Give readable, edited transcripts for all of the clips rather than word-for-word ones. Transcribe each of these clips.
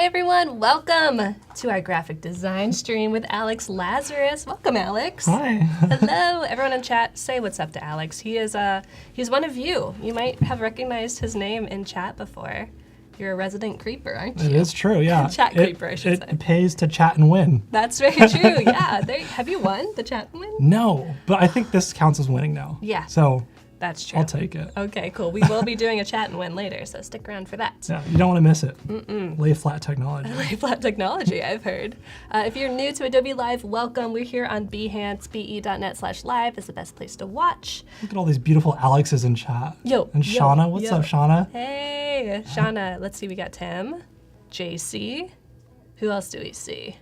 everyone, welcome to our graphic design stream with Alex Lazaris. Welcome, Alex. Hi. Hello, everyone in chat. Say what's up to Alex. He's one of you. You might have recognized his name in chat before. You're a resident creeper, aren't you? It is true, yeah. Chat creeper, I should say. It pays to chat and win. That's very true, yeah. Have you won the chat and win? No, but I think this counts as winning now. Yeah. So that's true. I'll take it. Okay, cool. We will be doing a chat and win later, so stick around for that. Yeah, you don't want to miss it. Lay flat technology. Lay flat technology, I've heard. If you're new to Adobe Live, welcome. We're here on Behance, be.net/live is the best place to watch. Look at all these beautiful Alexes in chat. Yo. And Shauna, what's up, Shauna? Hey, Shauna. Let's see, we got Tim, JC. Who else do we see?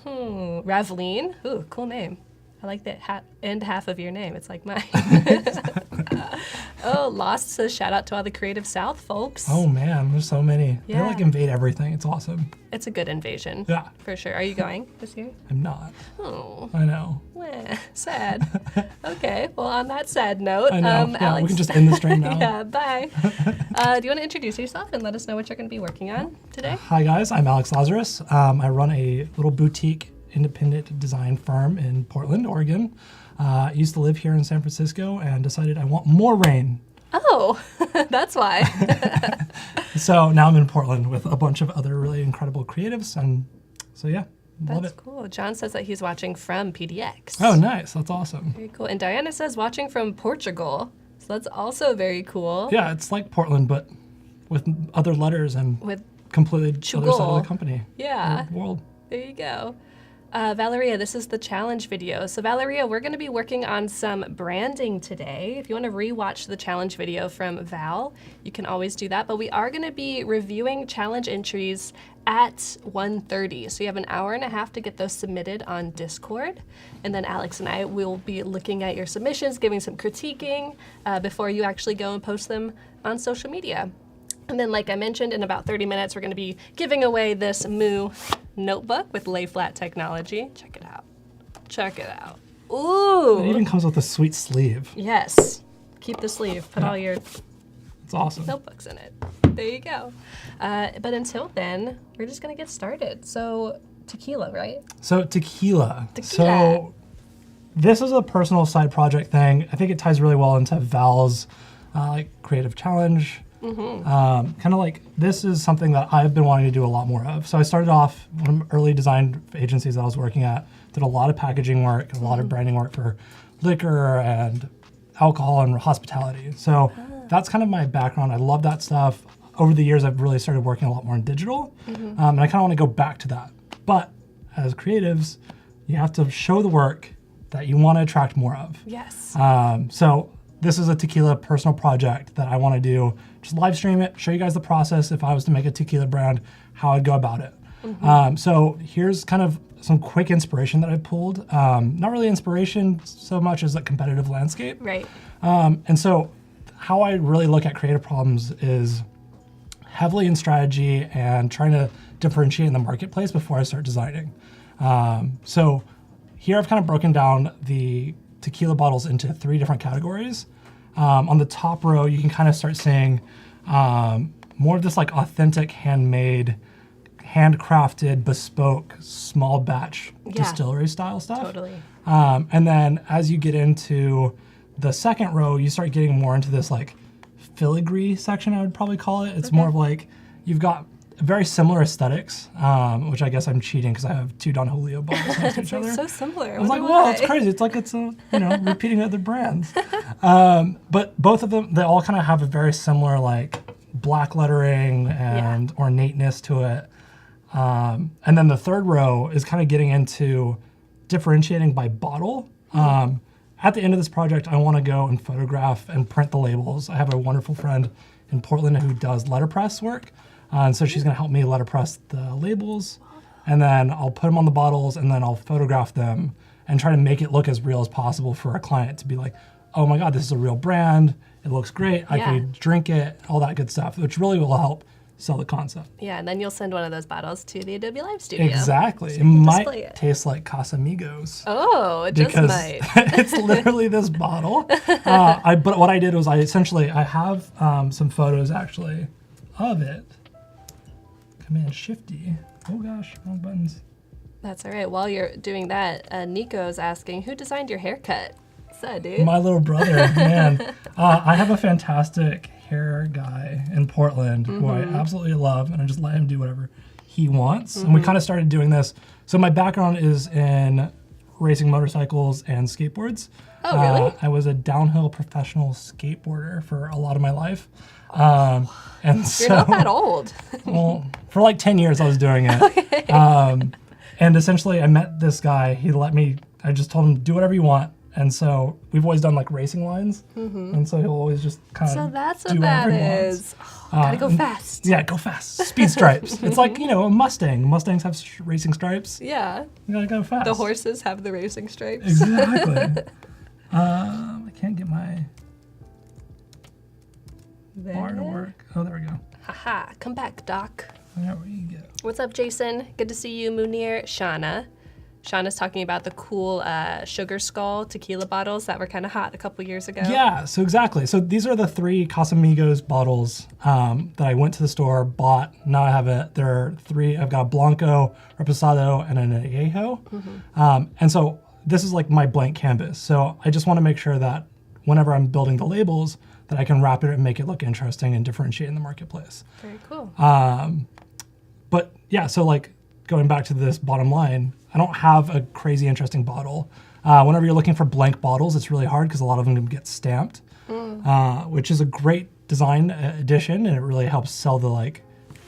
Raveline. Ooh, cool name. I like that end half of your name. It's like mine. Oh, Lost says shout out to all the Creative South folks. Oh man, there's so many. Yeah. They like invade everything. It's awesome. It's a good invasion. Yeah. For sure. Are you going this year? I'm not. Oh. I know. Sad. Okay, well on that sad note, I know. Yeah, Alex. we can just end the stream now. Yeah, bye. Do you want to introduce yourself and let us know what you're going to be working on today? Hi guys, I'm Alex Lazaris. I run a little boutique independent design firm in Portland, Oregon. I used to live here in San Francisco and decided I want more rain. Oh, that's why. So now I'm in Portland with a bunch of other really incredible creatives, and so yeah, love That's it. cool. John says that he's watching from PDX. Oh, nice. That's awesome. Very cool. And Diana says watching from Portugal. So that's also very cool. Yeah, it's like Portland, but with other letters and With completely other side of Chugol. the company. Yeah. World. There you go. Valeria, this is the challenge video. So Valeria, we're going to be working on some branding today. If you want to rewatch the challenge video from Val, you can always do that. But we are going to be reviewing challenge entries at 1:30. So you have an hour and a half to get those submitted on Discord. And then Alex and I will be looking at your submissions, giving some critiquing before you actually go and post them on social media. And then, like I mentioned, in about 30 minutes, we're going to be giving away this Moo notebook with lay flat technology. Check it out. Check it out. Ooh. It even comes with a sweet sleeve. Yes. Keep the sleeve. Put all your It's awesome. notebooks in it. There you go. But until then, we're just going to get started. So, tequila, right? So Tequila. Tequila. So this is a personal side project thing. I think it ties really well into Val's like creative challenge. Kind of like this is something that I've been wanting to do a lot more of. So I started off one of the early design agencies that I was working at, did a lot of packaging work, a lot of branding work for liquor and alcohol and hospitality. So that's kind of my background. I love that stuff. Over the years, I've really started working a lot more in digital, and I kind of want to go back to that. But as creatives, you have to show the work that you want to attract more of. Yes. So this is a tequila personal project that I want to do. Just live stream it, show you guys the process if I was to make a tequila brand, how I'd go about it. So here's kind of some quick inspiration that I pulled. Not really inspiration so much as a competitive landscape. Right. And so how I really look at creative problems is heavily in strategy and trying to differentiate in the marketplace before I start designing. So here I've kind of broken down the tequila bottles into 3 different categories. On the top row, you can kind of start seeing more of this like authentic, handmade, handcrafted, bespoke, small batch distillery style stuff. Totally. And then as you get into the second row, you start getting more into this like filigree section, I would probably call it. It's more of like, you've got very similar aesthetics, which I guess I'm cheating because I have 2 Don Julio bottles next to each other. So similar. I was like, whoa, it's crazy. It's like it's repeating other brands. But both of them, they all kind of have a very similar like black lettering and ornateness to it. And then the third row is kind of getting into differentiating by bottle. At the end of this project, I want to go and photograph and print the labels. I have a wonderful friend in Portland who does letterpress work. And so she's going to help me letterpress the labels, and then I'll put them on the bottles, and then I'll photograph them and try to make it look as real as possible for a client to be like, oh my God, this is a real brand. It looks great. I can drink it, all that good stuff, which really will help sell the concept. Yeah, and then you'll send one of those bottles to the Adobe Live Studio. Exactly. So it might taste like Casamigos. Oh, it just might. It's literally this bottle. But what I did was I have some photos actually of it. Command Shifty. Oh gosh, wrong buttons. That's all right. While you're doing that, Nico's asking, who designed your haircut? What's that, dude? My little brother, man. I have a fantastic hair guy in Portland who I absolutely love, and I just let him do whatever he wants. And we kind of started doing this. So my background is in racing motorcycles and skateboards. Oh, really? I was a downhill professional skateboarder for a lot of my life. And so, You're not that old. well, for like 10 years I was doing it. Okay. And essentially I met this guy. I just told him, do whatever you want. And so we've always done like racing lines. And so he'll always just kind of So that's do what that whatever he wants. is. Oh, gotta go fast. Yeah, go fast. Speed stripes. It's like, a Mustang. Mustangs have racing stripes. Yeah. You gotta go fast. The horses have the racing stripes. Exactly. I can't get my bar to work. Oh, there we go. Haha. Come back, Doc. There we go. What's up, Jason? Good to see you, Munir. Shauna. Shauna's talking about the cool Sugar Skull tequila bottles that were kind of hot a couple years ago. Yeah, so exactly. So these are the 3 Casamigos bottles that I went to the store, bought. Now I have it. There are 3. I've got a Blanco, Reposado, and an Añejo. And so this is like my blank canvas. So I just want to make sure that whenever I'm building the labels, that I can wrap it and make it look interesting and differentiate in the marketplace. Very cool. But yeah, so like going back to this bottom line, I don't have a crazy interesting bottle. Whenever you're looking for blank bottles, it's really hard because a lot of them get stamped, which is a great design addition, and it really helps sell the like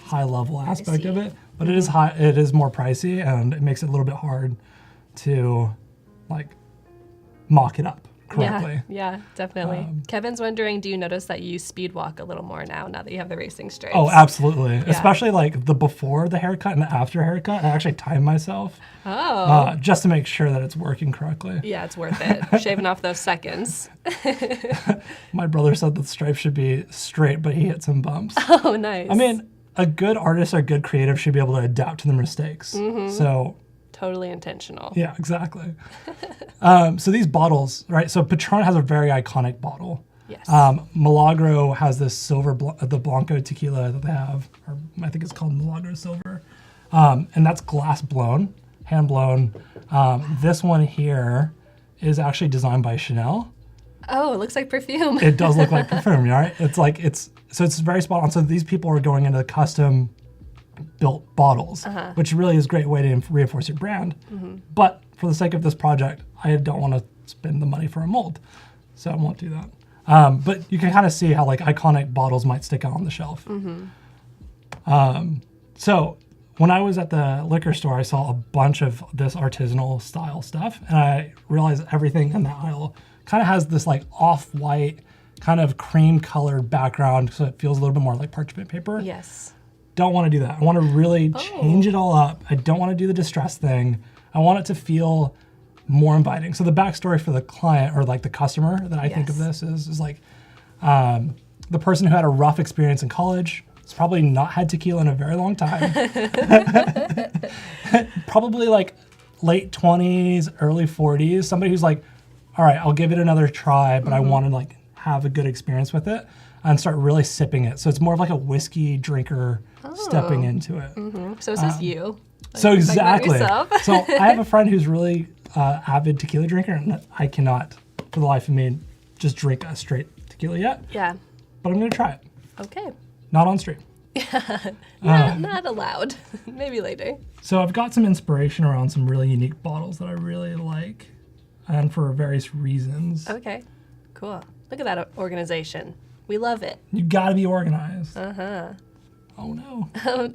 high level aspect of it. But it is more pricey, and it makes it a little bit hard to like mock it up correctly. Yeah, definitely. Kevin's wondering, do you notice that you speed walk a little more now that you have the racing stripes? Oh, absolutely. Yeah. Especially like the before the haircut and the after haircut. I actually time myself just to make sure that it's working correctly. Yeah, it's worth it. Shaving off those seconds. My brother said the stripes should be straight, but he hit some bumps. Oh, nice. I mean, a good artist or good creative should be able to adapt to the mistakes. So totally intentional. yeah, exactly. So these bottles, right? So Patron has a very iconic bottle. Yes. Milagro has this silver, the Blanco tequila that they have, or I think it's called Milagro Silver. And that's glass blown, hand blown. This one here is actually designed by Chanel. Oh, it looks like perfume. It does look like perfume, right? It's very spot on. So these people are going into custom built bottles, which really is a great way to reinforce your brand. But for the sake of this project, I don't want to spend the money for a mold, so I won't do that. But you can kind of see how like iconic bottles might stick out on the shelf. So when I was at the liquor store, I saw a bunch of this artisanal style stuff, and I realized everything in that aisle kind of has this like off-white, kind of cream colored background, so it feels a little bit more like parchment paper. Yes. Don't want to do that. I want to really change it all up. I don't want to do the distress thing. I want it to feel more inviting. So the backstory for the client or like the customer that I think of this is like the person who had a rough experience in college. It's probably not had tequila in a very long time. Probably like late 20s, early 40s. Somebody who's like, all right, I'll give it another try, but I want to like have a good experience with it and start really sipping it. So it's more of like a whiskey drinker stepping into it. So is this you? Like, so exactly. So I have a friend who's really avid tequila drinker, and I cannot, for the life of me, just drink a straight tequila yet. Yeah. But I'm gonna try it. Okay. Not on stream. Not allowed. Maybe later. So I've got some inspiration around some really unique bottles that I really like, and for various reasons. Okay. Cool. Look at that organization. We love it. You gotta be organized. Uh-huh. Oh no. Isn't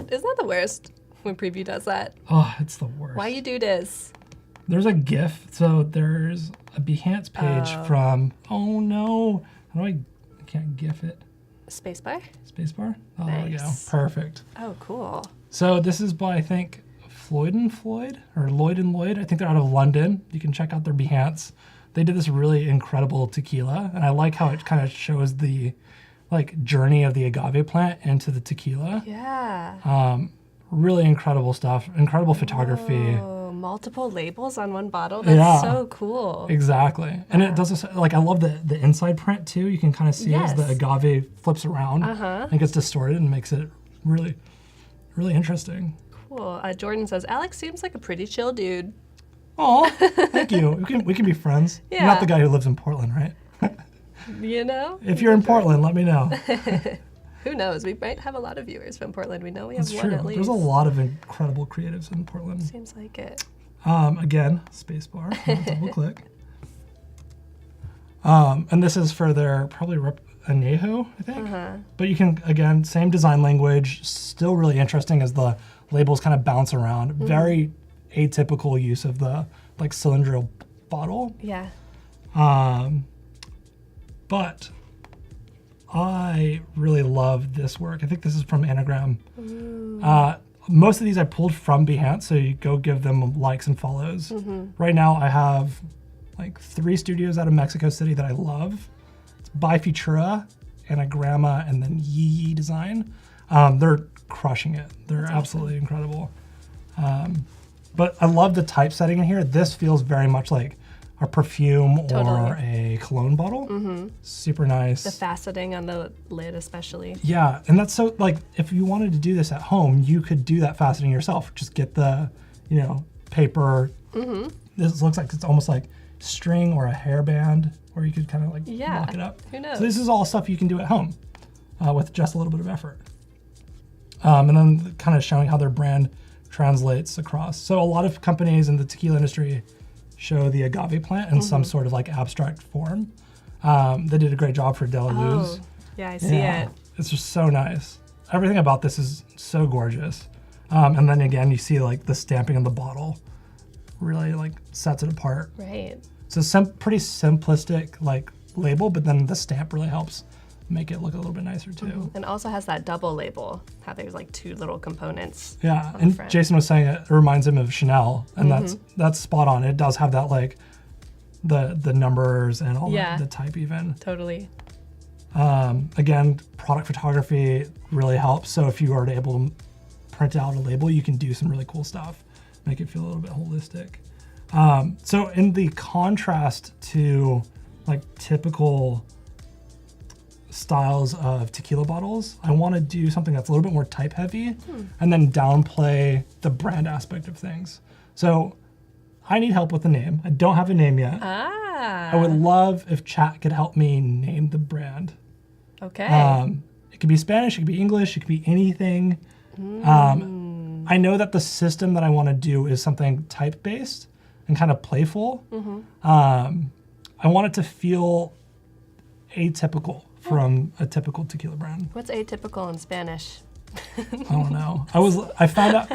that the worst when Preview does that? Oh, it's the worst. Why you do this? There's a GIF. So there's a Behance page from, oh no. How do I can't GIF it. Spacebar? Spacebar? Oh, nice. There we go. Perfect. Oh, cool. So this is by, I think, Floyd & Floyd, or Lloyd & Lloyd. I think they're out of London. You can check out their Behance. They did this really incredible tequila, and I like how it kind of shows the like journey of the agave plant into the tequila. Yeah. Really incredible stuff. Incredible photography. Oh, multiple labels on one bottle. That's so cool. Exactly. And it does this, like, I love the inside print too. You can kind of see as the agave flips around and gets distorted and makes it really really interesting. Cool. Jordan says, Alex seems like a pretty chill dude. Oh, thank you. We can be friends. Yeah. You're not the guy who lives in Portland, right? You know? If you're in Portland, let me know. Who knows? We might have a lot of viewers from Portland. We know we have That's one true. at least. There's a lot of incredible creatives in Portland. Seems like it. Again, spacebar. Double click. And this is for their probably Añejo, I think. But you can, again, same design language, still really interesting as the labels kind of bounce around. Very atypical use of the like cylindrical bottle. Yeah. But I really love this work. I think this is from Anagram. Most of these I pulled from Behance, so you go give them likes and follows. Right now I have like 3 studios out of Mexico City that I love. It's By Futura, Anagrama, and then Yee Design. They're crushing it. They're absolutely incredible. But I love the typesetting in here. This feels very much like a perfume or a cologne bottle. Super nice. The faceting on the lid especially. Yeah, and that's so, like, if you wanted to do this at home, you could do that faceting yourself. Just get the, paper. This looks like it's almost like string or a hairband, or you could kind of like lock it up. Who knows? So this is all stuff you can do at home with just a little bit of effort. And then kind of showing how their brand translates across. So a lot of companies in the tequila industry show the agave plant in some sort of like abstract form. They did a great job for De La Luz. Oh, yeah, I see it. It's just so nice. Everything about this is so gorgeous. And then again, you see like the stamping of the bottle really like sets it apart. Right. So pretty simplistic like label, but then the stamp really helps make it look a little bit nicer too. And also has that double label, how there's like 2 little components. Yeah, and Jason was saying it reminds him of Chanel, and that's spot on. It does have that like the numbers and all the type even. Totally. Again, product photography really helps. So if you are able to print out a label, you can do some really cool stuff, make it feel a little bit holistic. So in the contrast to like typical styles of tequila bottles, I want to do something that's a little bit more type heavy and then downplay the brand aspect of things. So I need help with the name. I don't have a name yet. I would love if chat could help me name the brand. Okay. It could be Spanish, it could be English, it could be anything. I know that the system that I want to do is something type-based and kind of playful. I want it to feel atypical from a typical tequila brand. What's atypical in Spanish? I don't know. I found out,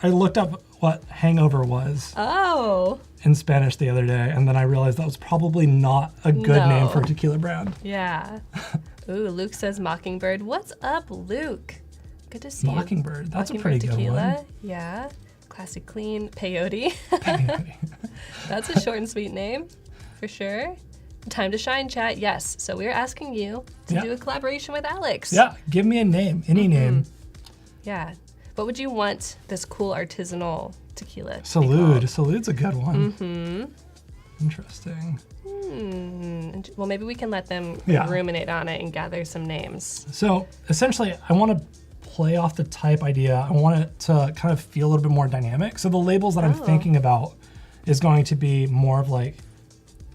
I looked up what hangover was in Spanish the other day, and then I realized that was probably not a good name for a tequila brand. Yeah. Ooh, Luke says Mockingbird. What's up, Luke? Good to see you. Mockingbird, that's Mockingbird a pretty tequila. good one. Yeah. Classy clean. Peyote. Peyote. That's a short and sweet name, for sure. Time to shine, chat. Yes. So we're asking you to do a collaboration with Alex. Yeah, give me a name, any name. Yeah. What would you want this cool artisanal tequila to Salud. be called? Salud's a good one. Interesting. Well, maybe we can let them ruminate on it and gather some names. So essentially, I want to play off the type idea. I want it to kind of feel a little bit more dynamic. So the labels that I'm thinking about is going to be more of like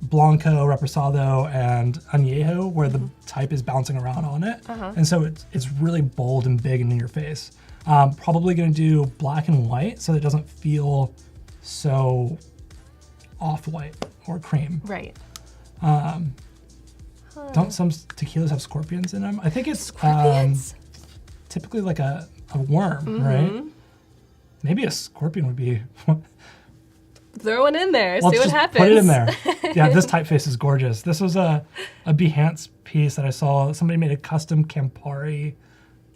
Blanco, Reposado, and Añejo, where the type is bouncing around on it. And so it's really bold and big and in your face. Probably going to do black and white so it doesn't feel so off-white or cream. Right. Don't some tequilas have scorpions in them? I think it's typically like a worm, right? Maybe a scorpion would be... Throw one in there, see what happens. Put it in there. Yeah, this typeface is gorgeous. This was a Behance piece that I saw. Somebody made a custom Campari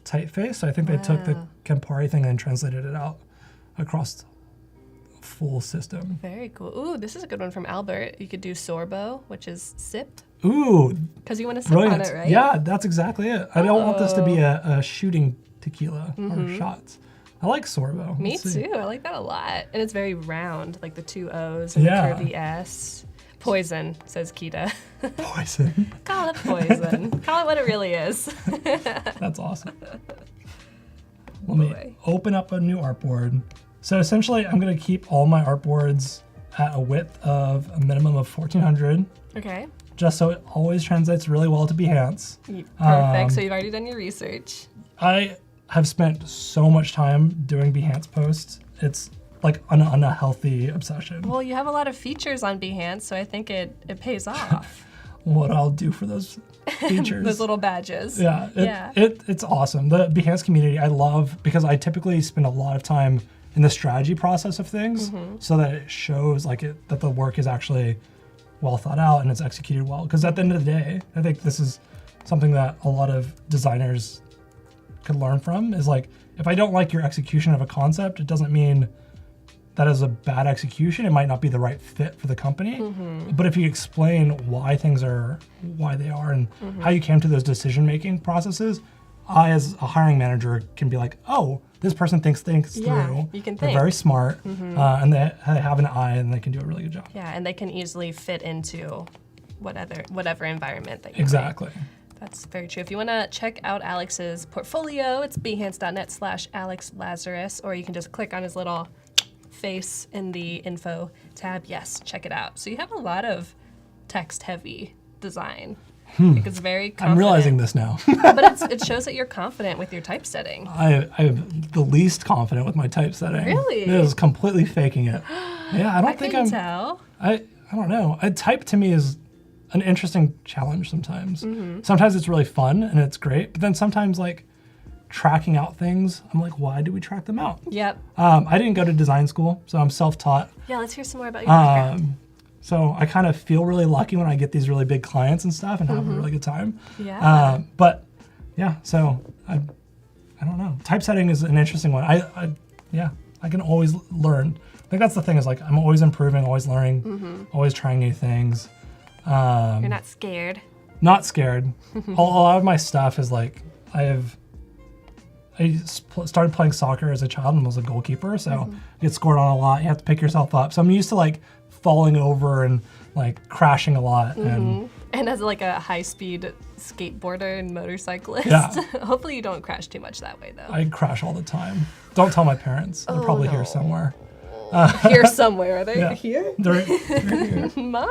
typeface. So I think they took the Campari thing and translated it out across a full system. Very cool. Ooh, this is a good one from Albert. You could do Sorbo, which is sip. Ooh. Because you want to sip brilliant. on it, right? Yeah, that's exactly it. I don't want this to be a shooting tequila or shots. I like Sorbo. Me too. I like that a lot. And it's very round, like the 2 O's and the curvy S. Poison, says Kita. Poison. Call it poison. Call it what it really is. That's awesome. Let me open up a new artboard. So essentially, I'm going to keep all my artboards at a width of a minimum of 1400. Okay. Just so it always translates really well to Behance. Perfect. So you've already done your research. I have spent so much time doing Behance posts. It's like an unhealthy obsession. Well, you have a lot of features on Behance, so I think it pays off. What I'll do for those features. Those little badges. Yeah, it's awesome. The Behance community I love because I typically spend a lot of time in the strategy process of things so that it shows that the work is actually well thought out and it's executed well. Because at the end of the day, I think this is something that a lot of designers could learn from is like, if I don't like your execution of a concept, it doesn't mean that is a bad execution. It might not be the right fit for the company. But if you explain why things are why they are and how you came to those decision-making processes, I, as a hiring manager, can be like, oh, this person thinks through. You can They're think. very smart, and they have an eye, and they can do a really good job. Yeah, and they can easily fit into whatever environment that you're Exactly. in. That's very true. If you want to check out Alex's portfolio, it's behance.net/Alex Lazaris, or you can just click on his little face in the info tab. Yes, check it out. So you have a lot of text-heavy design. Like it's very confident. I'm realizing this now. But it shows that you're confident with your typesetting. I'm the least confident with my typesetting. Really? It is completely faking it. Yeah, I don't think I I'm. can tell. I don't know. Type to me is an interesting challenge sometimes. Sometimes it's really fun and it's great, but then sometimes like tracking out things, I'm like, why do we track them out? Yep. I didn't go to design school, so I'm self-taught. Yeah, let's hear some more about your background. So I kind of feel really lucky when I get these really big clients and stuff and have a really good time. Yeah. But yeah, so I don't know. Typesetting is an interesting one. I can always learn. I think that's the thing is like I'm always improving, always learning, always trying new things. You're not scared. Not scared. A lot of my stuff is like I started playing soccer as a child and was a goalkeeper, so you get scored on a lot. You have to pick yourself up. So I'm used to like falling over and like crashing a lot. And as like a high-speed skateboarder and motorcyclist, hopefully you don't crash too much that way though. I crash all the time. Don't tell my parents. They're probably here somewhere. Here somewhere. Are they here? They're here. Mom?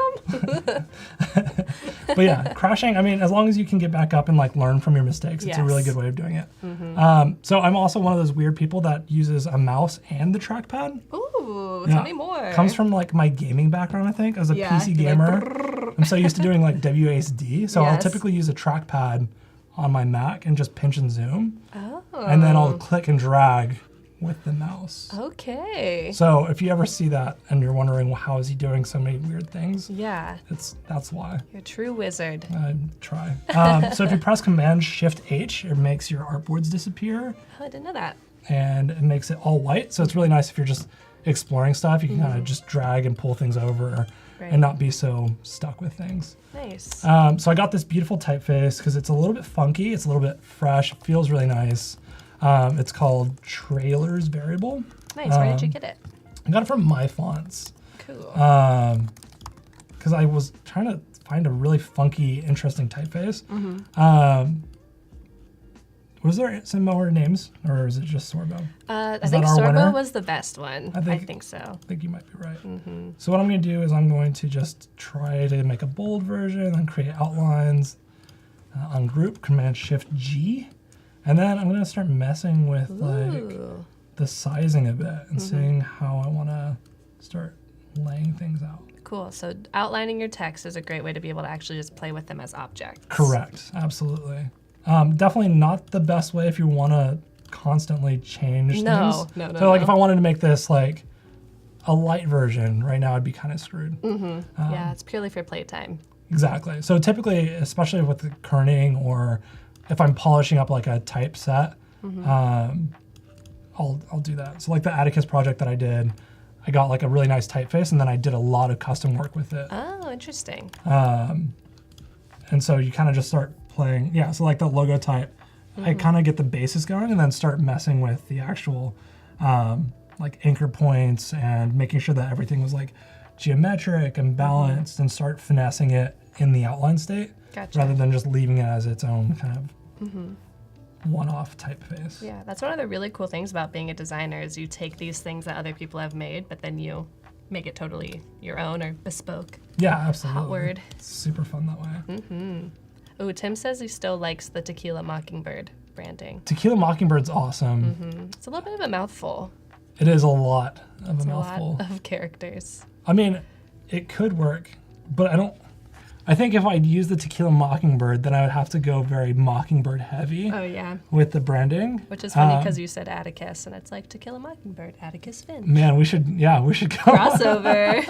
But yeah, crashing, I mean, as long as you can get back up and like learn from your mistakes, it's a really good way of doing it. So I'm also one of those weird people that uses a mouse and the trackpad. Ooh, tell me more. Comes from like my gaming background, I think, as a PC gamer. I'm so used to doing like WASD, so I'll typically use a trackpad on my Mac and just pinch and zoom. And then I'll click and drag with the mouse. Okay. So if you ever see that and you're wondering, well, how is he doing so many weird things? Yeah. That's why. You're a true wizard. I try. So if you press Command-Shift-H, it makes your artboards disappear. Oh, I didn't know that. And it makes it all white. So it's really nice if you're just exploring stuff. You can kind of just drag and pull things over and not be so stuck with things. Nice. So I got this beautiful typeface because it's a little bit funky. It's a little bit fresh. It feels really nice. It's called Trailers Variable. Nice. Where did you get it? I got it from My Fonts. Cool. Because I was trying to find a really funky, interesting typeface. Was there some more names, or is it just Sorbo? I think Sorbo was the best one. I think so. I think you might be right. So what I'm going to do is I'm going to just try to make a bold version and create outlines on Group, Command-Shift-G. And then I'm going to start messing with like the sizing a bit and seeing how I want to start laying things out. Cool. So outlining your text is a great way to be able to actually just play with them as objects. Correct. Absolutely. Definitely not the best way if you want to constantly change things. No. So like if I wanted to make this like a light version, right now I'd be kind of screwed. Yeah, it's purely for playtime. Exactly. So typically, especially with the kerning or if I'm polishing up like a typeset, I'll do that. So like the Atticus project that I did, I got like a really nice typeface and then I did a lot of custom work with it. Oh, interesting. And so you kind of just start playing, so like the logo type, I kind of get the basis going and then start messing with the actual like anchor points and making sure that everything was like geometric and balanced and start finessing it in the outline state rather than just leaving it as its own kind of one-off typeface. Yeah, that's one of the really cool things about being a designer is you take these things that other people have made, but then you make it totally your own or bespoke. Yeah, absolutely. Hot word. It's super fun that way. Mm-hmm. Oh, Tim says he still likes the Tequila Mockingbird branding. Tequila Mockingbird's awesome. Mm-hmm. It's a little bit of a mouthful. It is a lot of It's a a mouthful. lot of characters. I mean, it could work, but I think if I'd use the Tequila Mockingbird, then I would have to go very Mockingbird heavy Oh, yeah. with the branding. Which is funny because you said Atticus, and it's like Tequila Mockingbird, Atticus Finch. Man, we should go. Crossover.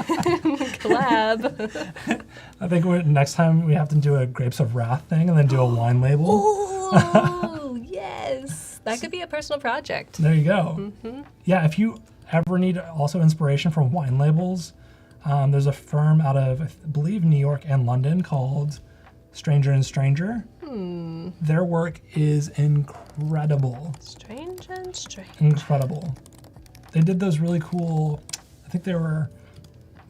Collab. I think next time we have to do a Grapes of Wrath thing and then do a wine label. Oh, yes. That could be a personal project. There you go. Mm-hmm. Yeah, if you ever need also inspiration for wine labels, there's a firm out of, I believe, New York and London called Stranger and Stranger. Their work is incredible. Strange and strange. Incredible. They did those really cool, I think they were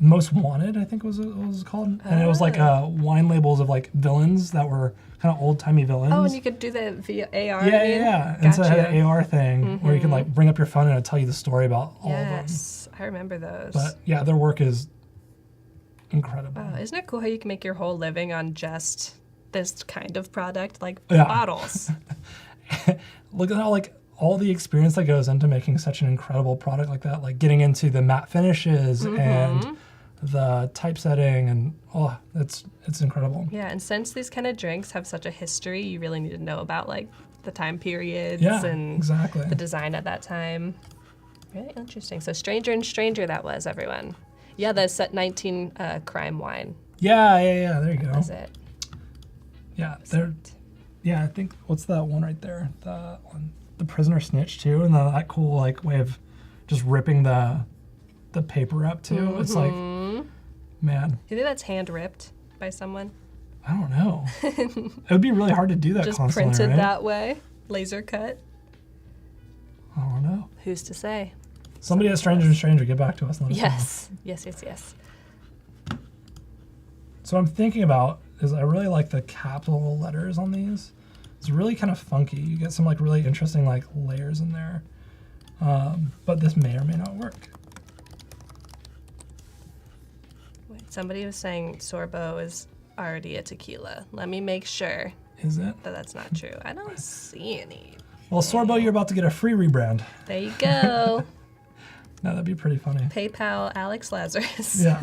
Most Wanted, I think was what it was called. And it was like wine labels of like villains that were kind of old-timey villains. Oh, and you could do that via AR? Yeah. And so it had an AR thing where you could like bring up your phone and it'll tell you the story about all of them. Yes, I remember those. But yeah, their work is incredible. Wow, isn't it cool how you can make your whole living on just this kind of product, like Yeah. bottles? Look at how like all the experience that goes into making such an incredible product like that, like getting into the matte finishes and the typesetting and it's incredible. Yeah, and since these kind of drinks have such a history, you really need to know about like the time periods and exactly. the design at that time. Really interesting. So Stranger and Stranger that was, everyone. Yeah, the set 19 crime wine. Yeah, there you go. That's it. Yeah, yeah, I think what's that one right there? The one, the Prisoner Snitch too, and that cool like way of just ripping the paper up too. It's like, man, Do you think that's hand ripped by someone? I don't know. It would be really hard to do that Just constantly, printed right? that way, laser cut. I don't know. Who's to say? Somebody at Stranger and Stranger, get back to us. And let us know. Yes. So what I'm thinking about is I really like the capital letters on these. It's really kind of funky. You get some like really interesting like layers in there. But this may or may not work. Wait, somebody was saying Sorbo is already a tequila. Let me make sure Is it? that that's not true. I don't see any. Well, Sorbo, you're about to get a free rebrand. There you go. No, that'd be pretty funny. PayPal Alex Lazaris. Yeah.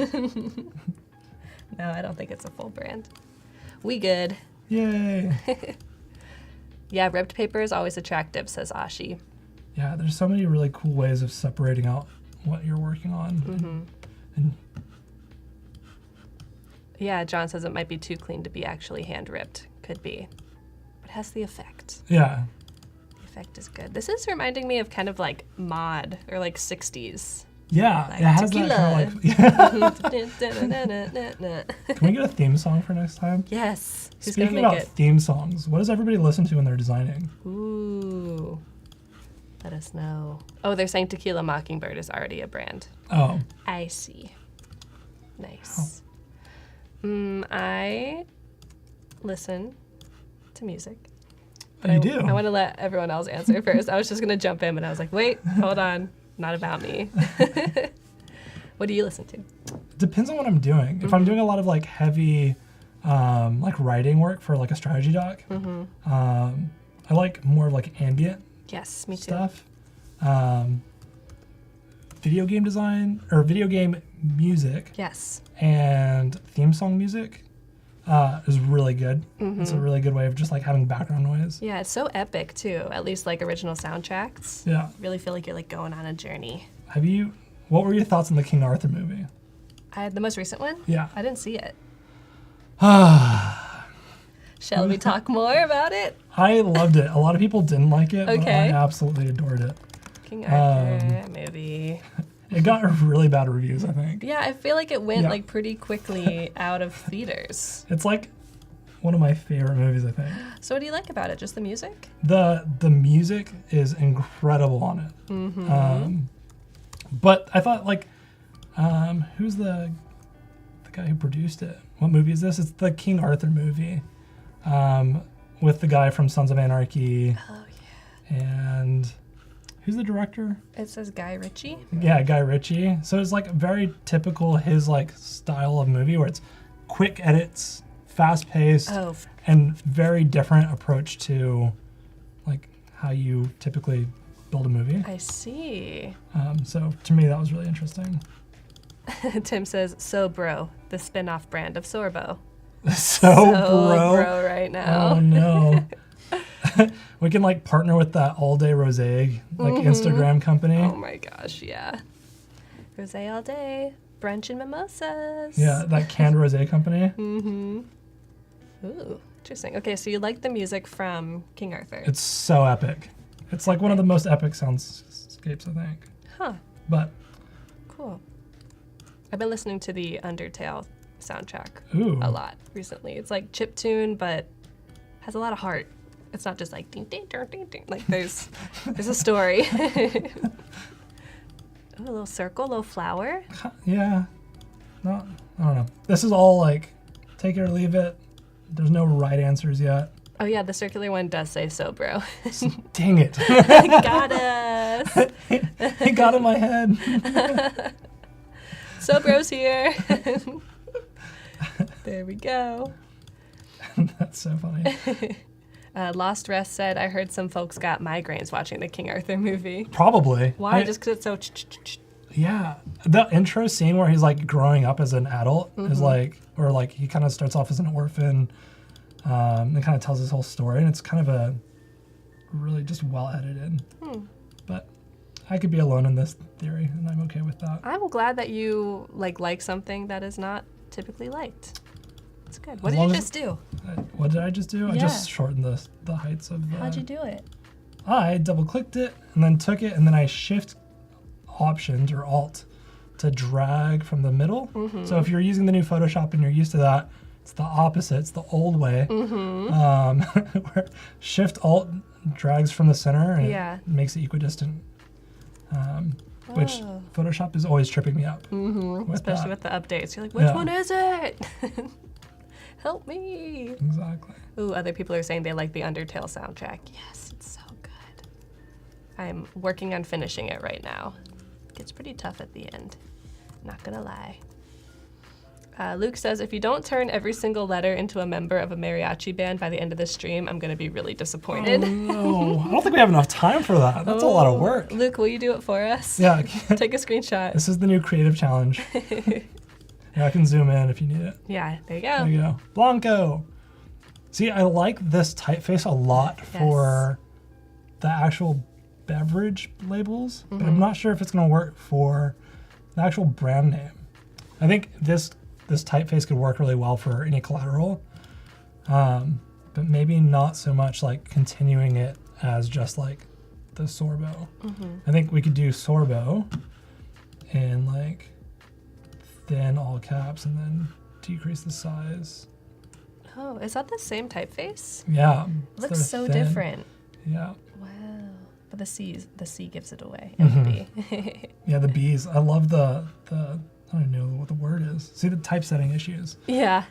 No, I don't think it's a full brand. We good. Yay. Yeah, ribbed paper is always attractive, says Ashi. Yeah, there's so many really cool ways of separating out what you're working on. And Yeah, John says it might be too clean to be actually hand ripped. Could be. But it has the effect. yeah. The effect is good. This is reminding me of kind of like mod or like 60s. Yeah, Like it has tequila. that kind of like. Can we get a theme song for next time? Yes. Who's Speaking gonna about make it? theme songs, what does everybody listen to when they're designing? Ooh. Let us know. Oh, they're saying Tequila Mockingbird is already a brand. Oh, I see. Nice. I listen to music. But you do. I want to let everyone else answer first. I was just going to jump in, but I was like, wait, hold on. Not about me. What do you listen to? Depends on what I'm doing. If I'm doing a lot of like heavy, like writing work for like a strategy doc, I like more of like ambient Yes, me too. stuff. Video game design or video game music Yes. and theme song music is really good. It's a really good way of just like having background noise. Yeah, it's so epic too. At least like original soundtracks. Yeah. Really feel like you're like going on a journey. What were your thoughts on the King Arthur movie? The most recent one? Yeah. I didn't see it. Shall we talk more about it? I loved it. A lot of people didn't like it, but Okay. I absolutely adored it. King Arthur movie. It got really bad reviews, I think. Yeah, I feel like it went Yeah. like pretty quickly out of theaters. It's like one of my favorite movies, I think. So what do you like about it? Just the music? The music is incredible on it. But I thought like, who's the guy who produced it? What movie is this? It's the King Arthur movie, with the guy from Sons of Anarchy. Oh And who's the director? It says Guy Ritchie. Yeah, Guy Ritchie. So it's like very typical his like style of movie where it's quick edits, fast paced, and very different approach to like how you typically build a movie. I see. So to me that was really interesting. Tim says, So Bro, the spin-off brand of Sorbo. So bro right now. Oh no. We can like partner with that All Day Rosé like Instagram company. Oh my gosh, yeah. Rosé all day, brunch and mimosas. Yeah, that canned rosé company. Mm-hmm. Ooh, interesting. Okay, so you like the music from King Arthur. It's so epic. It's like one of the most epic soundscapes, I think. Huh. But cool. I've been listening to the Undertale soundtrack a lot recently. It's like chiptune, but has a lot of heart. It's not just like ding ding ding ding ding. Like there's a story. Ooh, a little circle, a little flower. Yeah. No, I don't know. This is all like take it or leave it. There's no right answers yet. Oh yeah, the circular one does say so, bro. Dang it. Got us. It got in my head. So bro's here. There we go. That's so funny. Lost Rest said, I heard some folks got migraines watching the King Arthur movie. Probably. Why? Just because it's so... Yeah. The intro scene where he's like growing up as an adult is like, or like he kind of starts off as an orphan and kind of tells his whole story. And it's kind of a really just well edited. But I could be alone in this theory and I'm okay with that. I'm glad that you like something that is not typically liked. It's good. What did you just do? What did I just do? Yeah. I just shortened the heights of the... How'd you do it? I double clicked it and then took it and then I shift optioned or alt to drag from the middle. So if you're using the new Photoshop and you're used to that, it's the opposite. It's the old way. Where shift alt drags from the center and it makes it equidistant. Which Photoshop is always tripping me up. Especially with the updates. You're like, which one is it? Help me. Exactly. Ooh, other people are saying they like the Undertale soundtrack. Yes, it's so good. I'm working on finishing it right now. It gets pretty tough at the end. Not gonna lie. Luke says, if you don't turn every single letter into a member of a mariachi band by the end of the stream, I'm gonna be really disappointed. Oh, no. I don't think we have enough time for that. That's a lot of work. Luke, will you do it for us? Yeah. Take a screenshot. This is the new creative challenge. Yeah, I can zoom in if you need it. Yeah, there you go. There you go. Blanco. See, I like this typeface a lot for the actual beverage labels, but I'm not sure if it's going to work for the actual brand name. I think this typeface could work really well for any collateral, but maybe not so much like continuing it as just like the Sorbo. I think we could do Sorbo and like thin all caps and then decrease the size. Oh, is that the same typeface? Yeah. Looks so thin. different. Yeah. Wow. But the C gives it away. And the B. Yeah, the B's. I love the I don't know what the word is. See the typesetting issues. Yeah.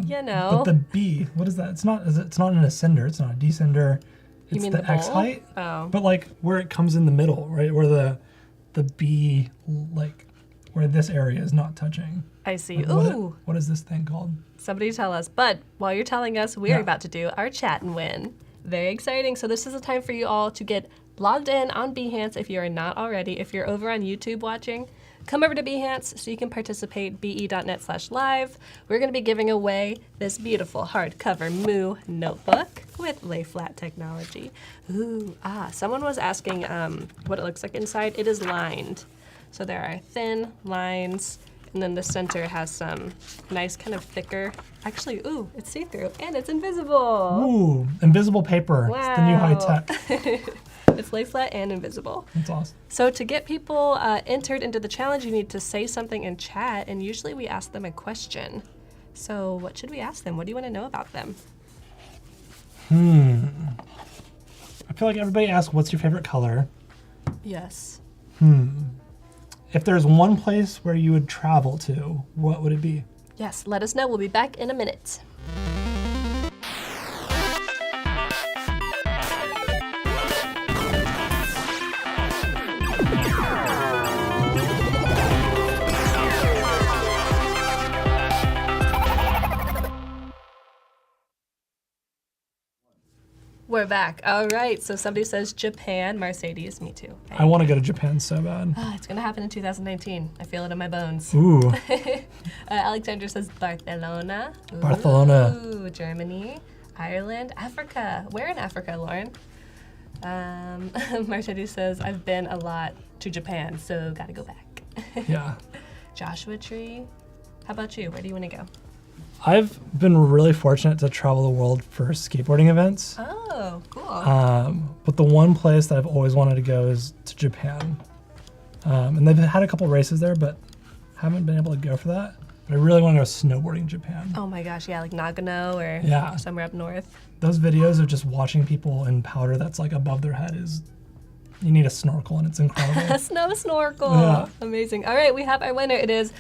You know. But the B, what is that? It's not an ascender. It's not a descender. It's you mean the X height. Oh. But like where it comes in the middle, right? Where the B, like where this area is not touching. I see. Like, Ooh. What is this thing called? Somebody tell us. But while you're telling us, we're about to do our chat and win. Very exciting. So this is the time for you all to get logged in on Behance if you are not already. If you're over on YouTube watching, come over to Behance so you can participate, be.net/live. We're going to be giving away this beautiful hardcover Moo notebook with lay flat technology. Ooh, someone was asking what it looks like inside. It is lined. So there are thin lines, and then the center has some nice kind of thicker, actually, ooh, it's see-through, and it's invisible. Ooh, invisible paper. Wow. It's the new high tech. It's lay flat and invisible. That's awesome. So to get people entered into the challenge, you need to say something in chat, and usually we ask them a question. So what should we ask them? What do you want to know about them? I feel like everybody asks, what's your favorite color? Yes. If there's one place where you would travel to, what would it be? Yes, let us know. We'll be back in a minute. We're back. All right. So somebody says Japan. Mercedes. Me too. I want to go to Japan so bad. It's going to happen in 2019. I feel it in my bones. Ooh. Alexander says Barcelona. Barcelona. Ooh, Germany. Ireland. Africa. Where in Africa, Lauren? Mercedes says, I've been a lot to Japan, so gotta go back. Yeah. Joshua Tree. How about you? Where do you want to go? I've been really fortunate to travel the world for skateboarding events. Oh, cool. But the one place that I've always wanted to go is to Japan. And they've had a couple races there, but haven't been able to go for that. But I really want to go snowboarding in Japan. Oh my gosh, yeah, like Nagano or somewhere up north. Those videos of just watching people in powder that's like above their head is, you need a snorkel and it's incredible. A snow snorkel. Yeah. Amazing. All right, we have our winner. It is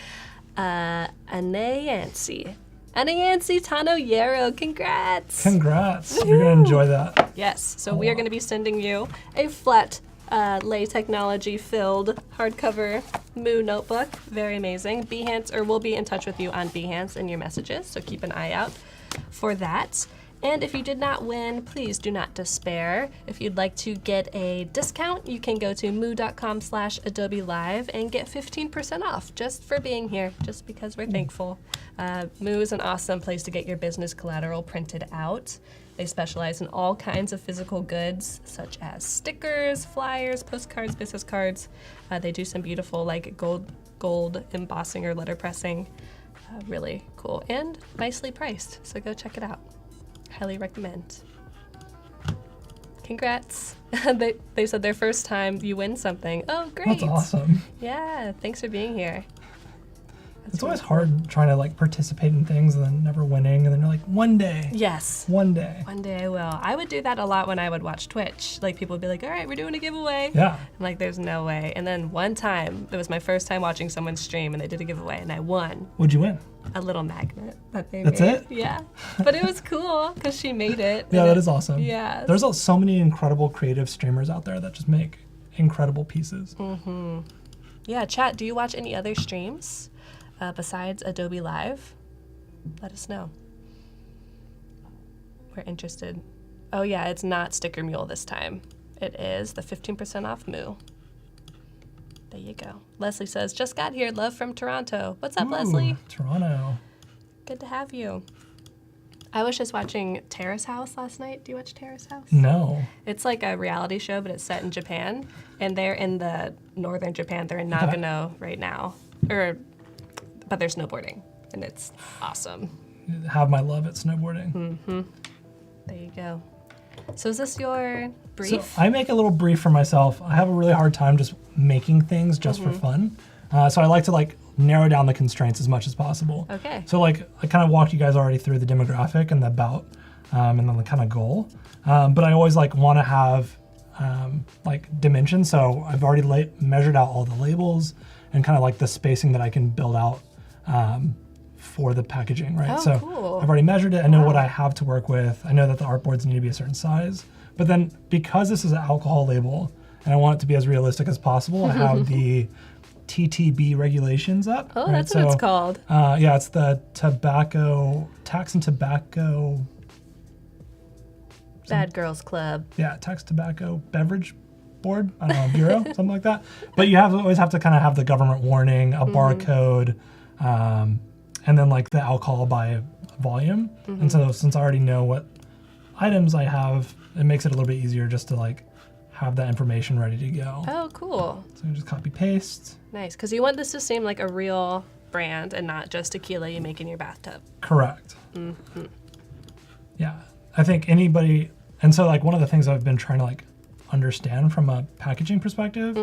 Anayansi. Anayansi Tano Yero. Congrats. Congrats. You're going to enjoy that. Yes. So we are going to be sending you a flat lay technology filled hardcover Moo notebook. Very amazing. Behance, or we'll be in touch with you on Behance in your messages, so keep an eye out for that. And if you did not win, please do not despair. If you'd like to get a discount, you can go to moo.com/Adobe Live and get 15% off just for being here, just because we're thankful. Moo is an awesome place to get your business collateral printed out. They specialize in all kinds of physical goods, such as stickers, flyers, postcards, business cards. They do some beautiful like gold embossing or letterpressing. Really cool and nicely priced, so go check it out. Highly recommend. Congrats. They said their first time you win something. Oh, great. That's awesome. Yeah, thanks for being here. It's always hard trying to like participate in things and then never winning, and then you're like, one day. Yes. One day. One day I will. I would do that a lot when I would watch Twitch. Like people would be like, all right, we're doing a giveaway. Yeah. I'm like, there's no way. And then one time, it was my first time watching someone stream and they did a giveaway and I won. What'd you win? A little magnet that they That's made. it? Yeah. But it was cool because she made it. Yeah, that is awesome. Yeah. There's so many incredible creative streamers out there that just make incredible pieces. Mm-hmm. Yeah, chat, do you watch any other streams besides Adobe Live? Let us know. We're interested. Oh yeah, it's not Sticker Mule this time. It is the 15% off Moo. There you go. Leslie says, just got here, love from Toronto. What's up, Ooh, Leslie? Toronto. Good to have you. I was just watching Terrace House last night. Do you watch Terrace House? No. It's like a reality show, but it's set in Japan. And they're in the northern Japan. They're in Nagano right now. But they're snowboarding, and it's awesome. Have my love at snowboarding. Mm-hmm. There you go. So is this your brief? So I make a little brief for myself. I have a really hard time just making things just for fun. So I like to like narrow down the constraints as much as possible. Okay. So like I kind of walked you guys already through the demographic and the about, and then the kind of goal. But I always like want to have like dimensions. So I've already measured out all the labels and kind of like the spacing that I can build out for the packaging, right? Oh, so cool. I've already measured it. I know what I have to work with. I know that the artboards need to be a certain size. But then because this is an alcohol label and I want it to be as realistic as possible, I have the TTB regulations up. Oh, right? that's what it's called. Yeah, it's the Tax and Tobacco. Bad Girls Club. Yeah, Tax Tobacco Beverage Board, I don't know, Bureau, something like that. But you always have to kind of have the government warning, a barcode, and then like the alcohol by volume. And so since I already know what items I have, it makes it a little bit easier just to like have that information ready to go. Oh, cool. So you just copy paste. Nice, because you want this to seem like a real brand and not just tequila you make in your bathtub. Correct. Yeah, I think anybody, and so like one of the things I've been trying to like understand from a packaging perspective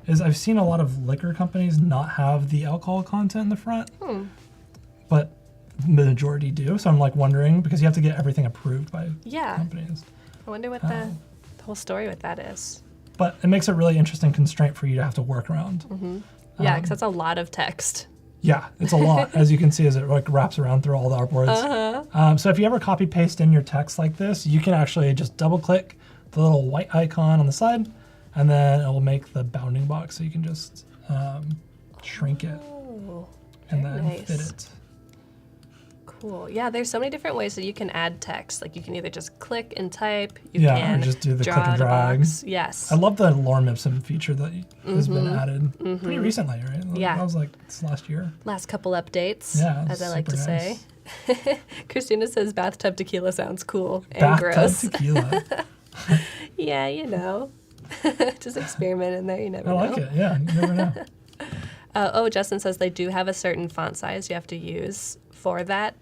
is I've seen a lot of liquor companies not have the alcohol content in the front, but the majority do. So I'm like wondering, because you have to get everything approved by companies. I wonder what the whole story with that is. But it makes a really interesting constraint for you to have to work around. Yeah, because that's a lot of text. Yeah, it's a lot, as you can see, as it like wraps around through all the artboards. So if you ever copy paste in your text like this, you can actually just double click the little white icon on the side, and then it will make the bounding box, so you can just shrink it and then fit it. Cool. Yeah, there's so many different ways that you can add text. Like you can either just click and type. You Yeah, can or just do the draw click and in a drag. box. Yes. I love the Lorem Ipsum feature that has been added pretty recently, right? Yeah. That was like this last year. Last couple updates, Yeah, as I like to super say. nice. Christina says bathtub tequila sounds cool and Bathtub gross. tequila. Yeah, you know. Just experiment in there, you never I know. like it. Yeah, you never know. Oh, Justin says they do have a certain font size you have to use for that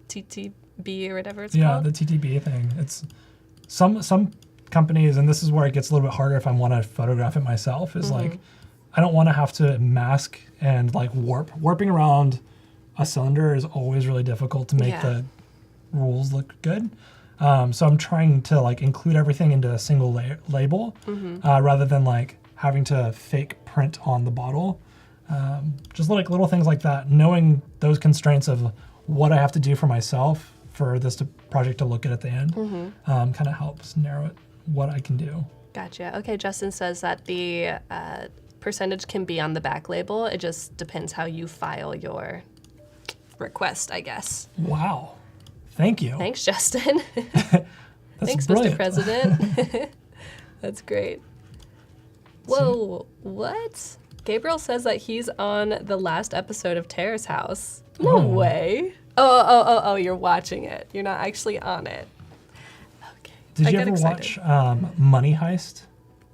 TTB or whatever it's Yeah, called. the TTB thing. It's some companies, and this is where it gets a little bit harder if I want to photograph it myself, is like I don't want to have to mask and like warping around a cylinder is always really difficult to make the rules look good. So I'm trying to like include everything into a single label rather than like having to fake print on the bottle. Just like little things like that, knowing those constraints of what I have to do for myself for this project to look good at the end kind of helps narrow it what I can do. Gotcha. Okay, Justin says that the percentage can be on the back label. It just depends how you file your request, I guess. Wow. Thank you. Thanks, Justin. That's Thanks, brilliant. Mr. President. That's great. Whoa, what? Gabriel says that he's on the last episode of Terrace House. No way. Oh, you're watching it. You're not actually on it. Okay. Did I you get ever excited. watch Money Heist?